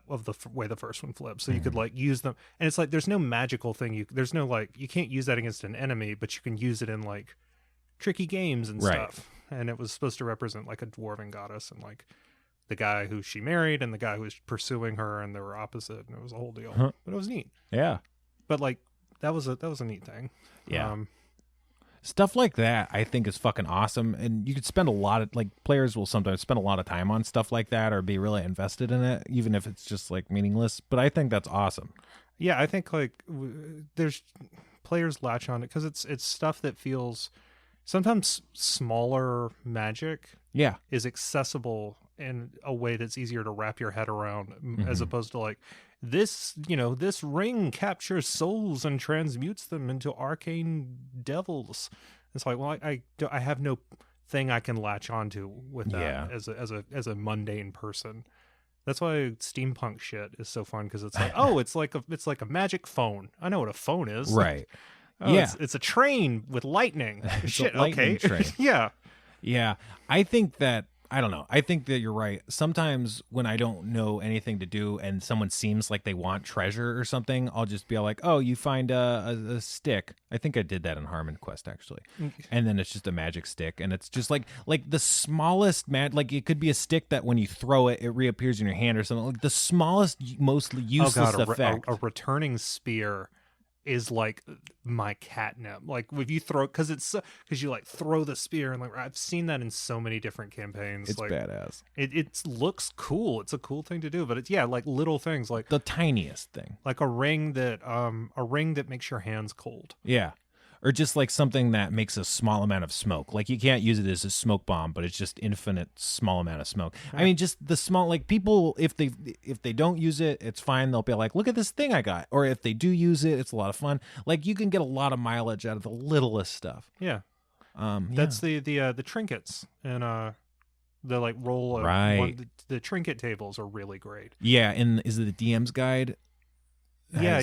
way the first one flipped. So you could like use them, and it's like there's no magical thing, there's no like you can't use that against an enemy, but you can use it in like tricky games and stuff. And it was supposed to represent like a dwarven goddess and like the guy who she married and the guy who was pursuing her, and they were opposite, and it was a whole deal. But it was neat. Yeah. But like that was a neat thing. Yeah. Stuff like that I think is fucking awesome, and you could spend a lot of, like, players will sometimes spend a lot of time on stuff like that or be really invested in it, even if it's just like meaningless. But I think that's awesome. Yeah, I think like there's players latch on it because it's stuff that feels sometimes smaller magic. Yeah, is accessible in a way that's easier to wrap your head around, as opposed to like this ring captures souls and transmutes them into arcane devils. It's like, well, I have no thing I can latch onto with that as a mundane person. That's why steampunk shit is so fun, because it's like, oh, it's like a magic phone. I know what a phone is, right? Oh, yeah, it's a train with lightning. Shit, lightning okay, train. Yeah. I think that you're right. Sometimes when I don't know anything to do and someone seems like they want treasure or something, I'll just be like, oh, you find a stick. I think I did that in Harmon Quest, actually. And then it's just a magic stick, and it's just like the smallest like it could be a stick that when you throw it, it reappears in your hand or something. Like the smallest, mostly useless effect. A returning spear is like my catnip. Like if you throw, because you like throw the spear, and like I've seen that in so many different campaigns. It's like, badass. It looks cool. It's a cool thing to do, but it's like little things, like the tiniest thing, like a ring that makes your hands cold. Yeah. Or just like something that makes a small amount of smoke. Like you can't use it as a smoke bomb, but it's just infinite small amount of smoke. I mean, just the small, like people, if they don't use it, it's fine. They'll be like, look at this thing I got. Or if they do use it, it's a lot of fun. Like you can get a lot of mileage out of the littlest stuff. Yeah. That's the trinkets and the like roll. Right. The trinket tables are really great. Yeah. And is it the DM's guide? Yeah.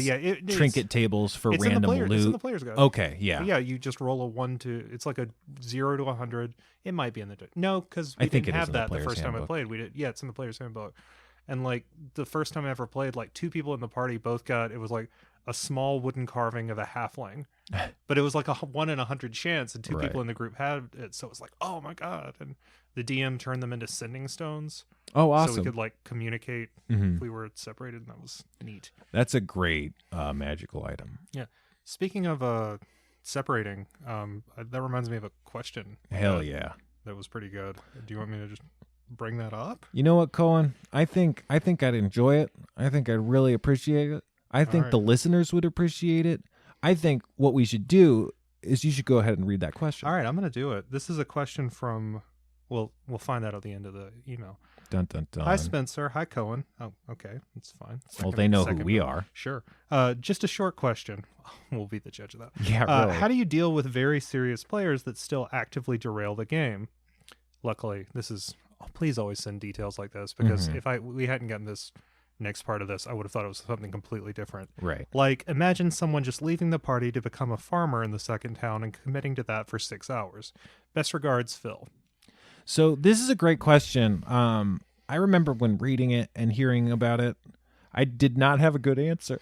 Trinket tables for random loot. It's in the player's guide. Okay, yeah. Yeah, you just roll a 1 to, it's like a 0 to 100. It might be in the, no, because we didn't have that the first time I played. We did, yeah, it's in the player's handbook. And like the first time I ever played, like 2 people in the party both got, it was like a small wooden carving of a halfling, but it was like a 1 in 100 chance, and 2 people in the group had it. So it was like, oh my God. And the DM turned them into sending stones. Oh, awesome. So we could like communicate if we were separated, and that was neat. That's a great magical item. Yeah. Speaking of separating, that reminds me of a question. Hell yeah. That was pretty good. Do you want me to just bring that up? You know what, Cohen? I think I'd enjoy it. I think I'd really appreciate it. I think the listeners would appreciate it. I think what we should do is you should go ahead and read that question. All right, I'm going to do it. This is a question from, well, we'll find out at the end of the email. Dun, dun, dun. Hi, Spencer. Hi, Cohen. Oh, okay. That's fine. Well, they know who we are. Sure. Just a short question. We'll be the judge of that. Yeah, really. How do you deal with very serious players that still actively derail the game? Luckily, this is... please always send details like this, because if we hadn't gotten this next part of this, I would have thought it was something completely different. Right. Like, imagine someone just leaving the party to become a farmer in the second town and committing to that for 6 hours. Best regards, Phil. So this is a great question. I remember when reading it and hearing about it, I did not have a good answer.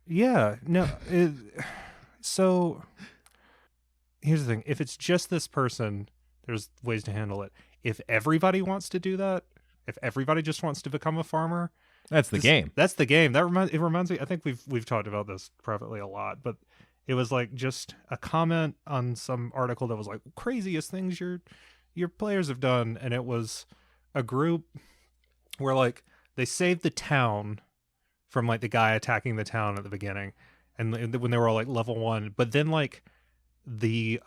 Yeah. No. So here's the thing. If it's just this person, there's ways to handle it. If everybody wants to do that, if everybody just wants to become a farmer, That's the game. That's the game. It reminds me. I think we've talked about this privately a lot, but it was like just a comment on some article that was like craziest things your players have done, and it was a group where like they saved the town from like the guy attacking the town at the beginning, and when they were all like level 1, but then like the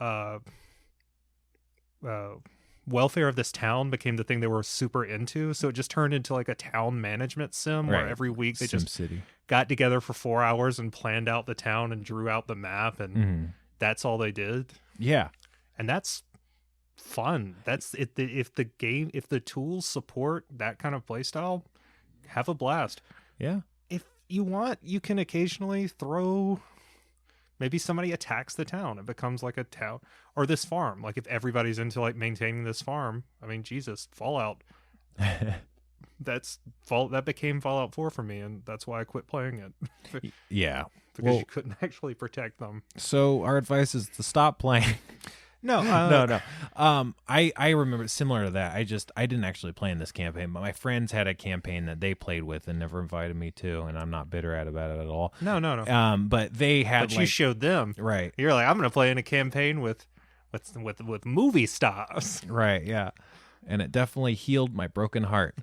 welfare of this town became the thing they were super into, so it just turned into like a town management sim where every week they just got together for 4 hours and planned out the town and drew out the map, and that's all they did. Yeah, and that's fun. That's it. If the tools support that kind of playstyle, have a blast. Yeah, if you want, you can occasionally throw. Maybe somebody attacks the town. It becomes like a town or this farm. Like if everybody's into like maintaining this farm, I mean, Jesus, Fallout. That became Fallout 4 for me, and that's why I quit playing it. Yeah, because you couldn't actually protect them. So our advice is to stop playing. No. I remember similar to that. I didn't actually play in this campaign, but my friends had a campaign that they played with and never invited me to, and I'm not bitter about it at all. No. But they had. But you showed them, right? You're like, I'm going to play in a campaign with movie stars, right? Yeah, and it definitely healed my broken heart.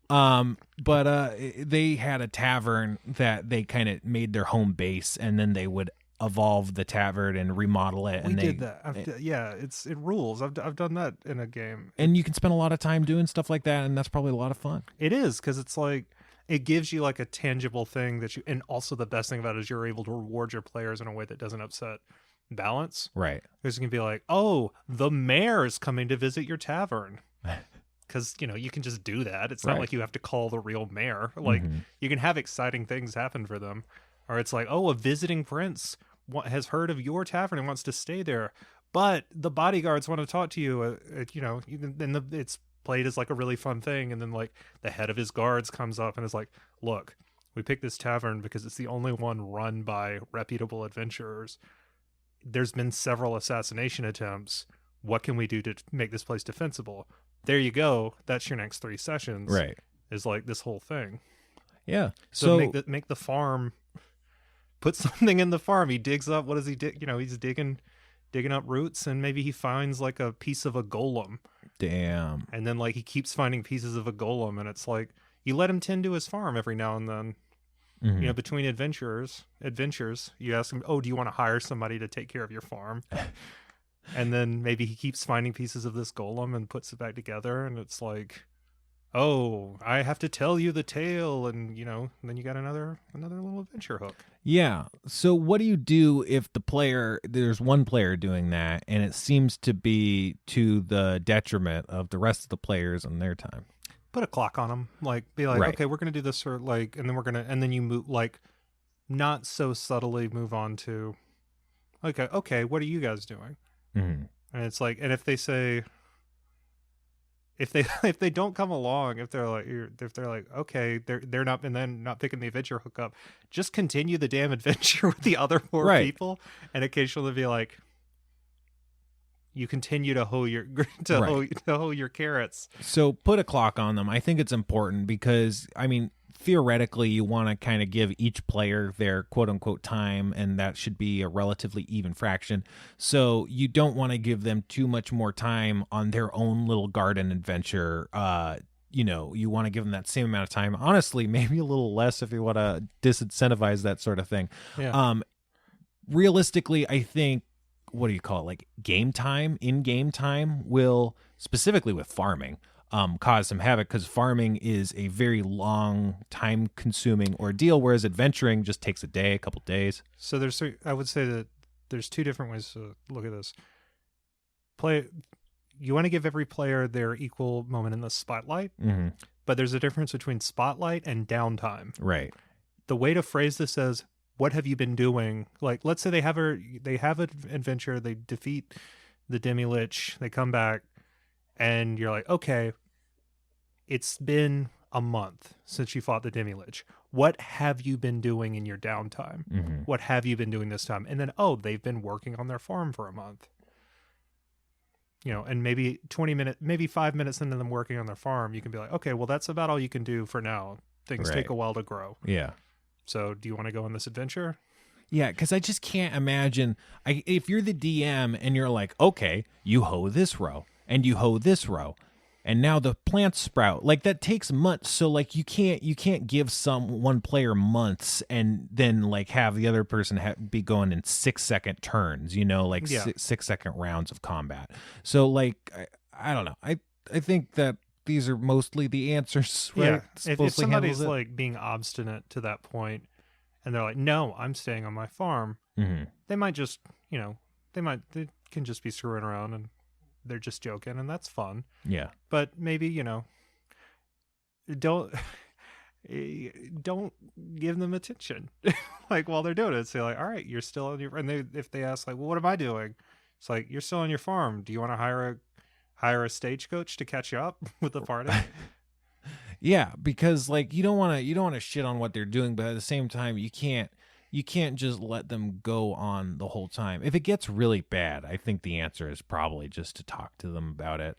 But they had a tavern that they kind of made their home base, and then they would evolve the tavern and remodel it. We did that. Yeah, it rules. I've done that in a game, and you can spend a lot of time doing stuff like that, and that's probably a lot of fun. It is, because it's like it gives you like a tangible thing that you, and also the best thing about it is you're able to reward your players in a way that doesn't upset balance. Right. Because you can be like, oh, the mayor is coming to visit your tavern. Because you can just do that. It's not like you have to call the real mayor. Like you can have exciting things happen for them. Or it's like, oh, a visiting prince has heard of your tavern and wants to stay there, but the bodyguards want to talk to you. It's played as like a really fun thing, and then like the head of his guards comes up and is like, "Look, we picked this tavern because it's the only one run by reputable adventurers. There's been several assassination attempts. What can we do to make this place defensible?" There you go. That's your next 3 sessions. Right. Is like this whole thing. Yeah. So make the farm. Put something in the farm. He digs up. What does he dig? He's digging up roots, and maybe he finds like a piece of a golem. Damn. And then like he keeps finding pieces of a golem, and it's like you let him tend to his farm every now and then. Between adventures, you ask him, "Oh, do you want to hire somebody to take care of your farm?" And then maybe he keeps finding pieces of this golem and puts it back together, and it's like, oh, I have to tell you the tale, and then you got another little adventure hook. Yeah. So what do you do if there's one player doing that, and it seems to be to the detriment of the rest of the players and their time? Put a clock on them. Like, be like, okay, we're gonna do this, or like, and then you move, like, not so subtly move on to, okay, what are you guys doing? And it's like, and if they say. If they don't come along, if they're like okay, they're not, and then not picking the adventure hook up, just continue the damn adventure with the other 4 people, and occasionally be like, you continue to hoe your carrots. So put a clock on them. I think it's important because theoretically you want to kind of give each player their quote unquote time, and that should be a relatively even fraction. So you don't want to give them too much more time on their own little garden adventure. You want to give them that same amount of time. Honestly, maybe a little less if you want to disincentivize that sort of thing. Yeah. Realistically, I think, what do you call it? Like in-game time will, specifically with farming, cause some havoc, because farming is a very long, time-consuming ordeal, whereas adventuring just takes a day, a couple days. So I would say that there's 2 different ways to look at this. You want to give every player their equal moment in the spotlight, but there's a difference between spotlight and downtime. Right. The way to phrase this is, what have you been doing? Like, let's say they have an adventure, they defeat the demi-lich, they come back, and you're like, okay, it's been a month since you fought the demi-lich. What have you been doing in your downtime? What have you been doing this time? And then, they've been working on their farm for a month. and maybe 20 minutes, maybe 5 minutes into them working on their farm, you can be like, okay, well, that's about all you can do for now. Things take a while to grow. Yeah. So do you want to go on this adventure? Yeah, because I just can't imagine if you're the DM and you're like, okay, you hoe this row and you hoe this row, and now the plants sprout. Like that takes months. So like you can't give one player months and then like have the other person be going in 6-second turns. Like 6-second rounds of combat. So like I don't know. I think that these are mostly the answers. Right? Yeah. If somebody's like being obstinate to that point, and they're like, no, I'm staying on my farm. Mm-hmm. They might just, they can just be screwing around and they're just joking, and that's fun. Yeah. But maybe, don't give them attention. Like while they're doing it, say like, all right, you're still on your, and if they ask like, well, what am I doing? It's like, you're still on your farm. Do you want to hire a stagecoach to catch you up with the party? Yeah, because like you don't want to shit on what they're doing, but at the same time you can't just let them go on the whole time. If it gets really bad, I think the answer is probably just to talk to them about it.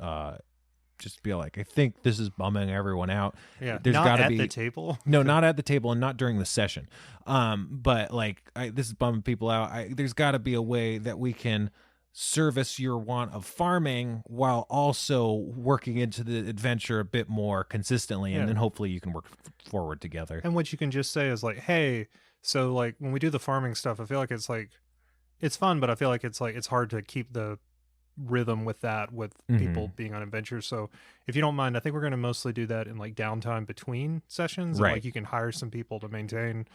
Just be like, I think this is bumming everyone out. Yeah, there's got to be at the table. No, not at the table and not during the session. But like this is bumming people out. There's got to be a way that we can service your want of farming while also working into the adventure a bit more consistently, and then hopefully you can work forward together. And what you can just say is like, hey, so like when we do the farming stuff, I feel like it's like it's fun, but I feel like it's hard to keep the rhythm with that with people being on adventures. So if you don't mind, I think we're going to mostly do that in like downtime between sessions. Right. And, like you can hire some people to maintain,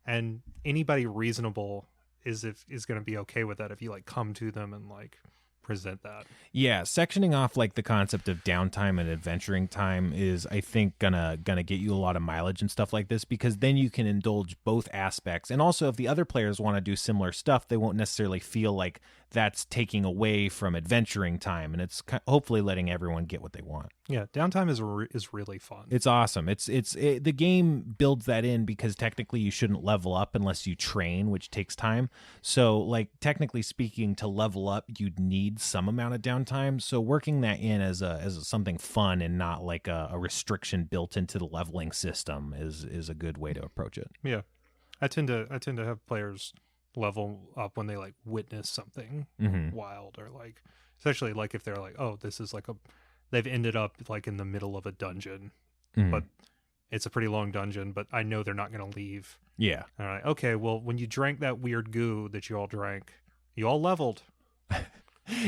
and anybody reasonable is going to be okay with that if you like come to them and like present that. Yeah, sectioning off like the concept of downtime and adventuring time is, I think, gonna get you a lot of mileage and stuff like this, because then you can indulge both aspects. And also, if the other players want to do similar stuff, they won't necessarily feel like that's taking away from adventuring time, and it's hopefully letting everyone get what they want. Yeah, downtime is really fun. It's awesome. The game builds that in because technically you shouldn't level up unless you train, which takes time. So, like, technically speaking, to level up, you'd need some amount of downtime. So working that in as something fun and not like a restriction built into the leveling system is a good way to approach it. Yeah, I tend to have players level up when they like witness something wild, or like especially like if they're like, oh, this is like they've ended up like in the middle of a dungeon, but it's a pretty long dungeon, but I know they're not going to leave. Yeah. All right. Okay. Well, when you drank that weird goo that you all drank, you all leveled.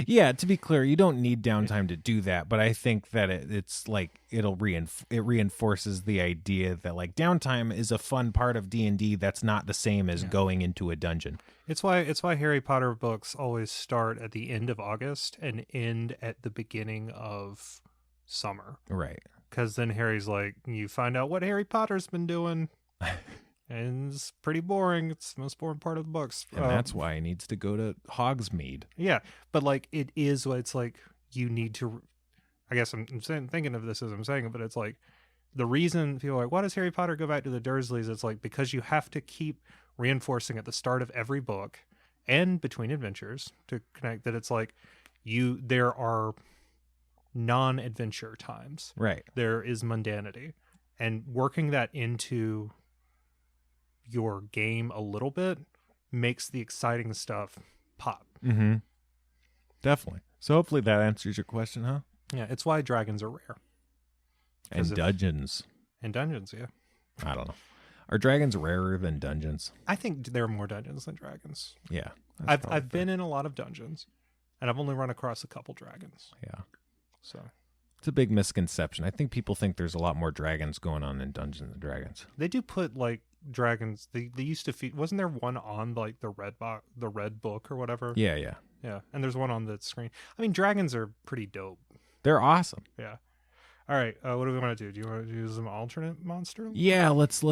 Yeah, to be clear, you don't need downtime to do that, but I think that it's like it reinforces the idea that like downtime is a fun part of D&D that's not the same as going into a dungeon. It's why Harry Potter books always start at the end of August and end at the beginning of summer. Right. Because then Harry's like, you find out what Harry Potter's been doing. And it's pretty boring. It's the most boring part of the books. And that's why he needs to go to Hogsmeade. Yeah, but like it is what it's like you need to... I guess I'm thinking of this as I'm saying it, but it's like the reason people are like, why does Harry Potter go back to the Dursleys? It's like because you have to keep reinforcing at the start of every book and between adventures to connect that it's like there are non-adventure times. Right. There is mundanity. And working that into your game a little bit makes the exciting stuff pop. Mm-hmm. Definitely. So hopefully that answers your question, huh? Yeah, it's why dragons are rare. And dungeons. And dungeons, yeah. I don't know. Are dragons rarer than dungeons? I think there are more dungeons than dragons. Yeah. I've been in a lot of dungeons, and I've only run across a couple dragons. Yeah. So it's a big misconception. I think people think there's a lot more dragons going on in Dungeons and Dragons. They do put like dragons. They used to feed. Wasn't there one on like the red book or whatever? Yeah. And there's one on the screen. I mean, dragons are pretty dope. They're awesome. Yeah. All right. What do we want to do? Do you want to do some alternate monster? Yeah. Let's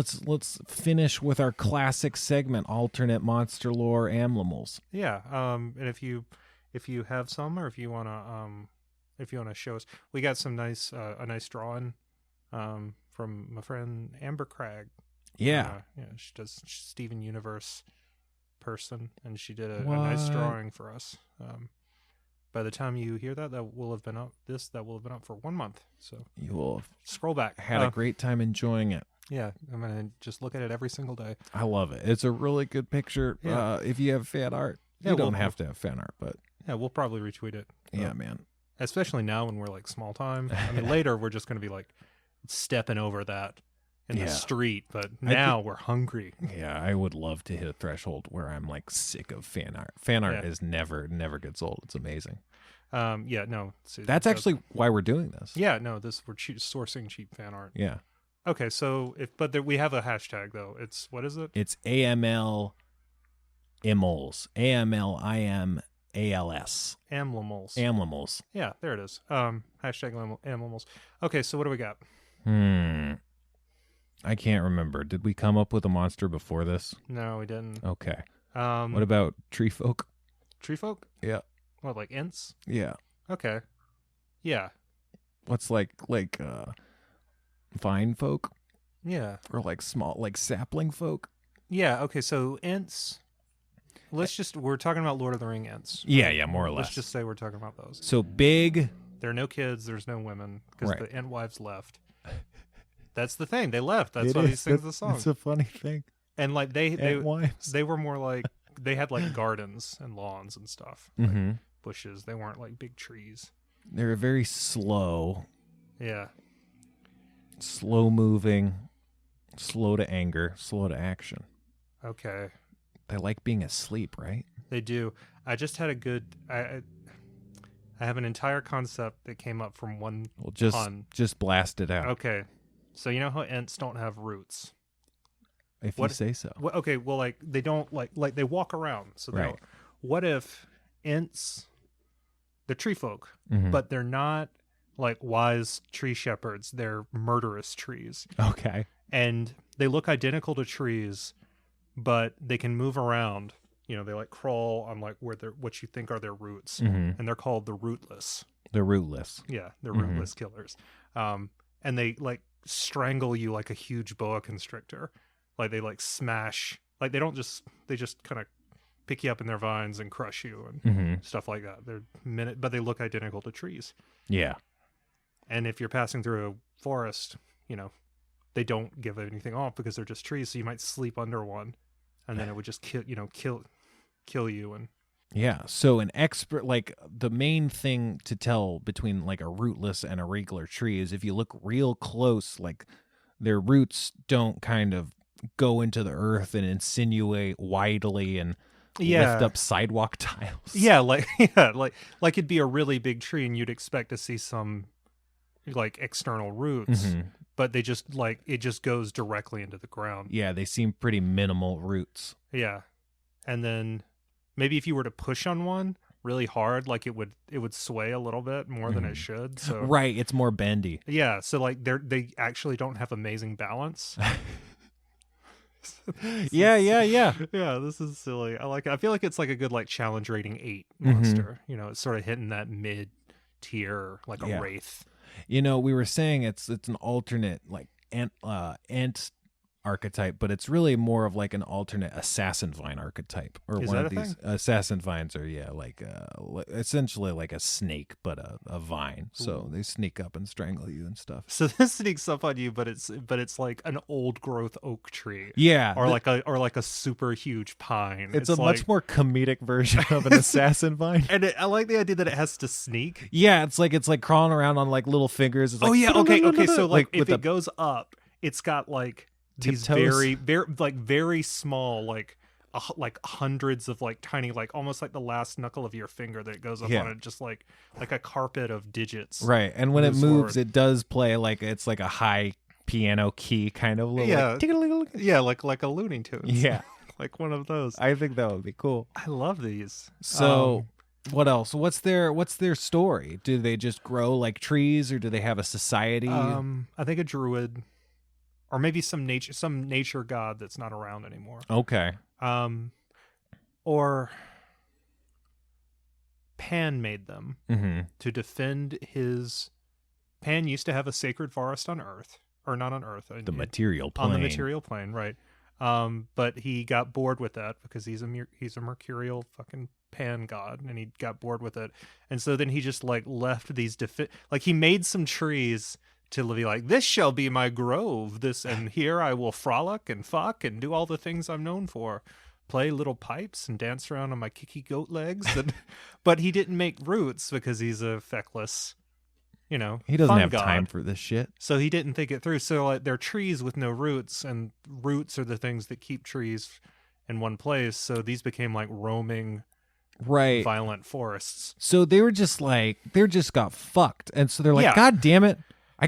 finish with our classic segment, alternate monster lore animals. Yeah. And if you have some, or if you want to show us, we got some a nice drawing from my friend Amber Cragg. Yeah. She does Steven Universe person, and she did a nice drawing for us. by the time you hear that will have been up. That will have been up for 1 month. So You will have scroll back. had a great time enjoying it. Yeah, I'm gonna just look at it every single day. I love it. It's a really good picture. Yeah. If you have fan art, you don't have to have fan art, but yeah, we'll probably retweet it. yeah, man. Especially now when we're like small time. I mean, later we're just gonna be like stepping over that in the street, but now we're hungry. Yeah, I would love to hit a threshold where I'm like sick of fan art. Fan art is never gets old. It's amazing. Yeah, no. That's actually why we're doing this. Yeah, no, we're sourcing cheap fan art. Yeah. Okay, so we have a hashtag though. It's what is it? It's AML Immels. AMLIMALS. Amlimals. Amlimals. Yeah, there it is. Hashtag Amlimals. Okay, so what do we got? I can't remember. Did we come up with a monster before this? No, we didn't. Okay. What about tree folk? Tree folk? Yeah. What, like ints? Yeah. Okay. Yeah. What's like vine folk? Yeah. Or like small, like sapling folk? Yeah, okay, so ints. We're talking about Lord of the Ring ints. Yeah, more or less. Let's just say we're talking about those. So big. There are no kids, there's no women, because the ent wives left. That's the thing. They left. That's why he sings the song. It's a funny thing. And like they wives. They were more like they had like gardens and lawns and stuff. Mm-hmm. Like bushes. They weren't like big trees. They were very slow. Yeah. Slow moving, slow to anger, slow to action. Okay. They like being asleep, right? They do. I just had a good I have an entire concept that came up from one pun. Just blast it out. Okay. So you know how ents don't have roots? If you say so. Okay, well, like they don't like they walk around. So right. What if ents, they're tree folk, mm-hmm. but they're not like wise tree shepherds. They're murderous trees. Okay. And they look identical to trees, but they can move around. You know, they like crawl on like what you think are their roots, mm-hmm. and they're called the Rootless. The Rootless. Yeah, they're mm-hmm. rootless killers. And they like strangle you like a huge boa constrictor. Like they like smash. Like they just kind of pick you up in their vines and crush you and mm-hmm. stuff like that. But they look identical to trees. Yeah. And if you're passing through a forest, you know, they don't give anything off because they're just trees. So you might sleep under one, and then it would just kill you. And yeah. So an expert, like the main thing to tell between like a rootless and a regular tree is if you look real close, like their roots don't kind of go into the earth and insinuate widely and lift up sidewalk tiles. Yeah, like it'd be a really big tree and you'd expect to see some like external roots, mm-hmm. but they just it just goes directly into the ground. Yeah, they seem pretty minimal roots. Yeah. And then maybe if you were to push on one really hard, like it would sway a little bit more mm-hmm. than it should. So right, it's more bendy. Yeah, so like they actually don't have amazing balance. Yeah. Yeah, this is silly. I like it. I feel like it's like a good like challenge rating 8 monster. Mm-hmm. You know, it's sort of hitting that mid tier like a wraith. You know, we were saying it's an alternate like ant archetype, but it's really more of like an alternate assassin vine archetype, or is one that of these assassin vines are like essentially like a snake but a vine. So they sneak up and strangle you and stuff. So this sneaks up on you, but it's like an old growth oak tree. Yeah, or like a super huge pine. It's a much more comedic version of an assassin vine. And I like the idea that it has to sneak. Yeah, it's like crawling around on like little fingers. It's like, okay. So like if it goes up, it's got like these tiptoes. very small like hundreds of like tiny like almost like the last knuckle of your finger that goes up on it, just like a carpet of digits. Right, and when it moves, it does play like it's like a high piano key kind of little like a Looney Tunes. Yeah, like one of those. I think that would be cool. I love these. So what else? What's their story? Do they just grow like trees, or do they have a society? I think a druid. Or maybe some nature god that's not around anymore. Okay. Or Pan made them mm-hmm. to defend his. Pan used to have a sacred forest on Earth, or not on Earth. The material plane. On the material plane, right? But he got bored with that because he's a mercurial fucking pan god, and he got bored with it. And so then he just like left these like he made some trees to be like, this shall be my grove, and here I will frolic and fuck and do all the things I'm known for. Play little pipes and dance around on my kicky goat legs. But he didn't make roots because he's a feckless, he doesn't have god. time for this shit. So he didn't think it through. So like, they're trees with no roots, and roots are the things that keep trees in one place. So these became like roaming, violent forests. So they just got fucked, and so they're like, Yeah. God damn it, I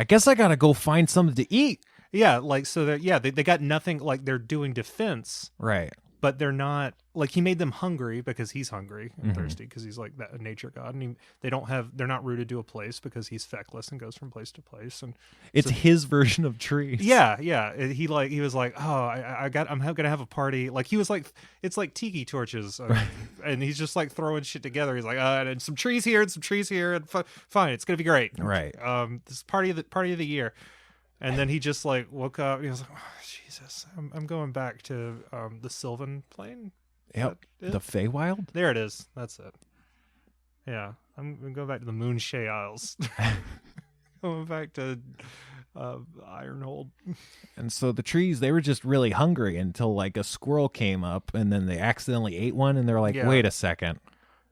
guess I gotta go find something to eat. Yeah, like so they got nothing. Like they're doing defense, Right. but they're not, like, he made them hungry because he's hungry and thirsty because he's like that nature god, and they're not rooted to a place because he's feckless and goes from place to place, and it's his version of trees. Yeah. He was like, oh, I'm gonna have a party. Like he was like, it's like tiki torches, and he's just like throwing shit together. He's like, and some trees here and some trees here, and fine, it's gonna be great. Right. This party of the year. And then he just like woke up. He was like, oh, Jesus, I'm going back to the Sylvan Plain. Yep. The Feywild? There it is. That's it. Yeah. I'm going back to the Moonshay Isles. Going back to Ironhold. And so the trees, they were just really hungry until like a squirrel came up, and then they accidentally ate one, and they're like, wait a second.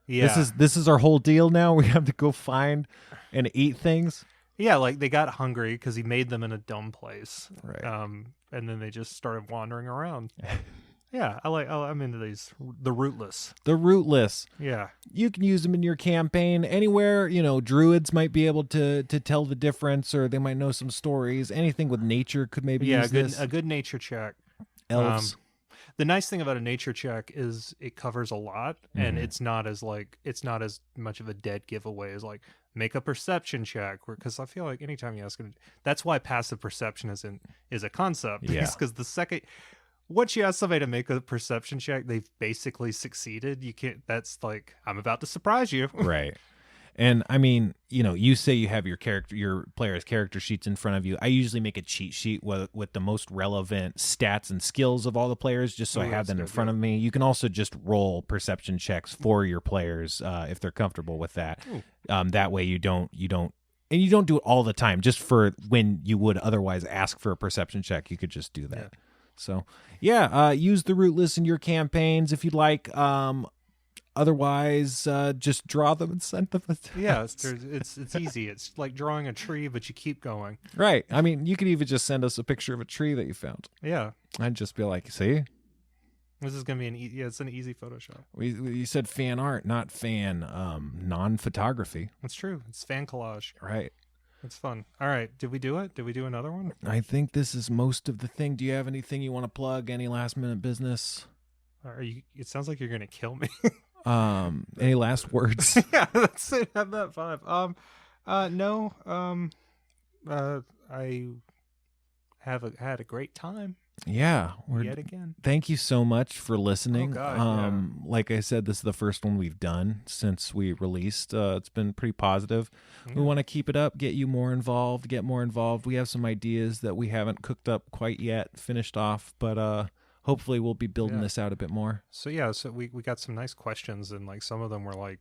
Yeah. This is our whole deal now? We have to go find and eat things? Yeah, like they got hungry because he made them in a dumb place. Right. And then they just started wandering around. Yeah, I'm into these. The Rootless. The Rootless. Yeah. You can use them in your campaign anywhere. Druids might be able to tell the difference, or they might know some stories. Anything with nature could maybe use this. A good nature check. Elves. The nice thing about a nature check is it covers a lot, and it's not as much of a dead giveaway as like make a perception check, because I feel like anytime you ask them, that's why passive perception is a concept. Yeah. Because the second once you ask somebody to make a perception check, they've basically succeeded. You can't. That's like, I'm about to surprise you. Right. And I mean, you say you have your player's character sheets in front of you. I usually make a cheat sheet with the most relevant stats and skills of all the players, just so I have them in front of me. You can also just roll perception checks for your players if they're comfortable with that. That way you don't do it all the time. Just for when you would otherwise ask for a perception check, you could just do that. Yeah. So use the Rootless in your campaigns if you'd like. Otherwise, just draw them and send them. Yeah, it's easy. It's like drawing a tree, but you keep going. Right. I mean, you could even just send us a picture of a tree that you found. Yeah. I'd just be like, see? This is going to be it's an easy Photoshop. You said fan art, not non-photography. That's true. It's fan collage. Right. It's fun. All right. Did we do it? Did we do another one? I think this is most of the thing. Do you have anything you want to plug? Any last-minute business? It sounds like you're going to kill me. Any last words? Yeah, that's it. Have that vibe. No. I had a great time. Yeah, yet again. Thank you so much for listening. Oh, God, like I said, this is the first one we've done since we released. It's been pretty positive. We want to keep it up, get you more involved, We have some ideas that we haven't cooked up quite yet, finished off, but hopefully we'll be building this out a bit more. So we got some nice questions, and like some of them were like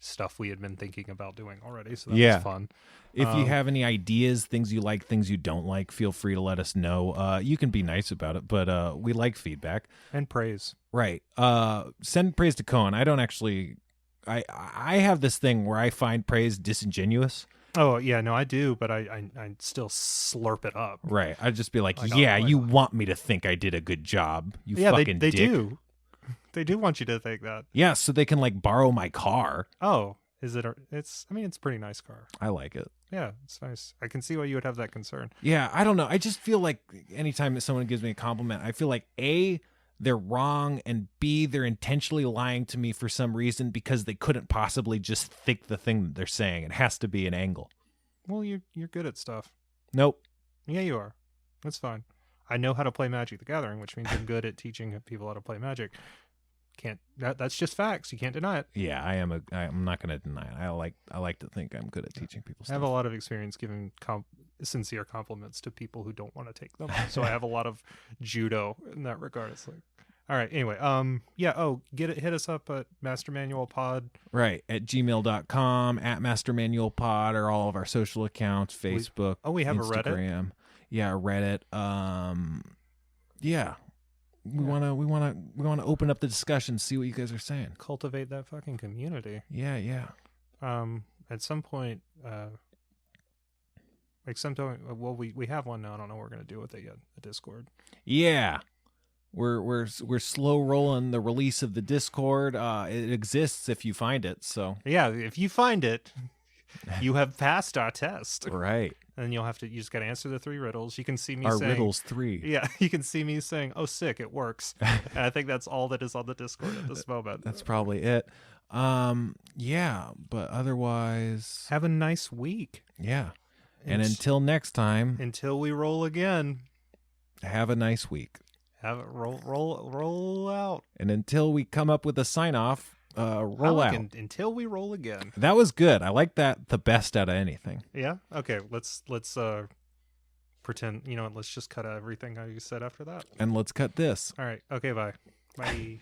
stuff we had been thinking about doing already. So that was fun. If you have any ideas, things you like, things you don't like, feel free to let us know. You can be nice about it, but we like feedback. And praise. Right. Send praise to Cohen. I don't actually... I have this thing where I find praise disingenuous. Oh, yeah, no, I do, but I still slurp it up. Right. I'd just be like you want me to think I did a good job, you fucking they dick. do. They do want you to think that. Yeah, so they can like borrow my car. Oh, is it? It's a pretty nice car. I like it. Yeah, it's nice. I can see why you would have that concern. Yeah, I don't know. I just feel like anytime someone gives me a compliment, I feel like A, they're wrong, and B, they're intentionally lying to me for some reason because they couldn't possibly just think the thing that they're saying. It has to be an angle. Well, you're good at stuff. Nope. Yeah, you are. That's fine. I know how to play Magic the Gathering, which means I'm good at teaching people how to play Magic. That's just facts. You can't deny it. Yeah, I'm not going to deny it. I like to think I'm good at teaching people stuff. I have a lot of experience giving sincere compliments to people who don't want to take them. So I have a lot of judo in that regard. It's like, all right. Anyway, hit us up at Master Manual Pod. Right, at gmail.com, at Master Manual Pod, or all of our social accounts, Facebook. We have Instagram. a Reddit. Yeah, Reddit. Yeah. We wanna open up the discussion, see what you guys are saying. Cultivate that fucking community. Yeah. At some point, we have one now. I don't know what we're gonna do with it yet. The Discord. Yeah. We're slow rolling the release of the Discord. It exists if you find it. So yeah, if you find it, you have passed our test. Right. And you just got to answer the 3 riddles. You can see me saying... Our riddles 3. Yeah, you can see me saying, oh, sick, it works. And I think that's all that is on the Discord at this moment. That's probably it. Yeah, but otherwise... Have a nice week. Yeah. And until next time... Until we roll again... Have a nice week. Have it roll out. And until we come up with a sign-off... roll out until we roll again. That was good. I like that the best out of anything. Yeah. Okay. Let's pretend. Let's just cut everything how you said after that. And let's cut this. All right. Okay. Bye. Bye.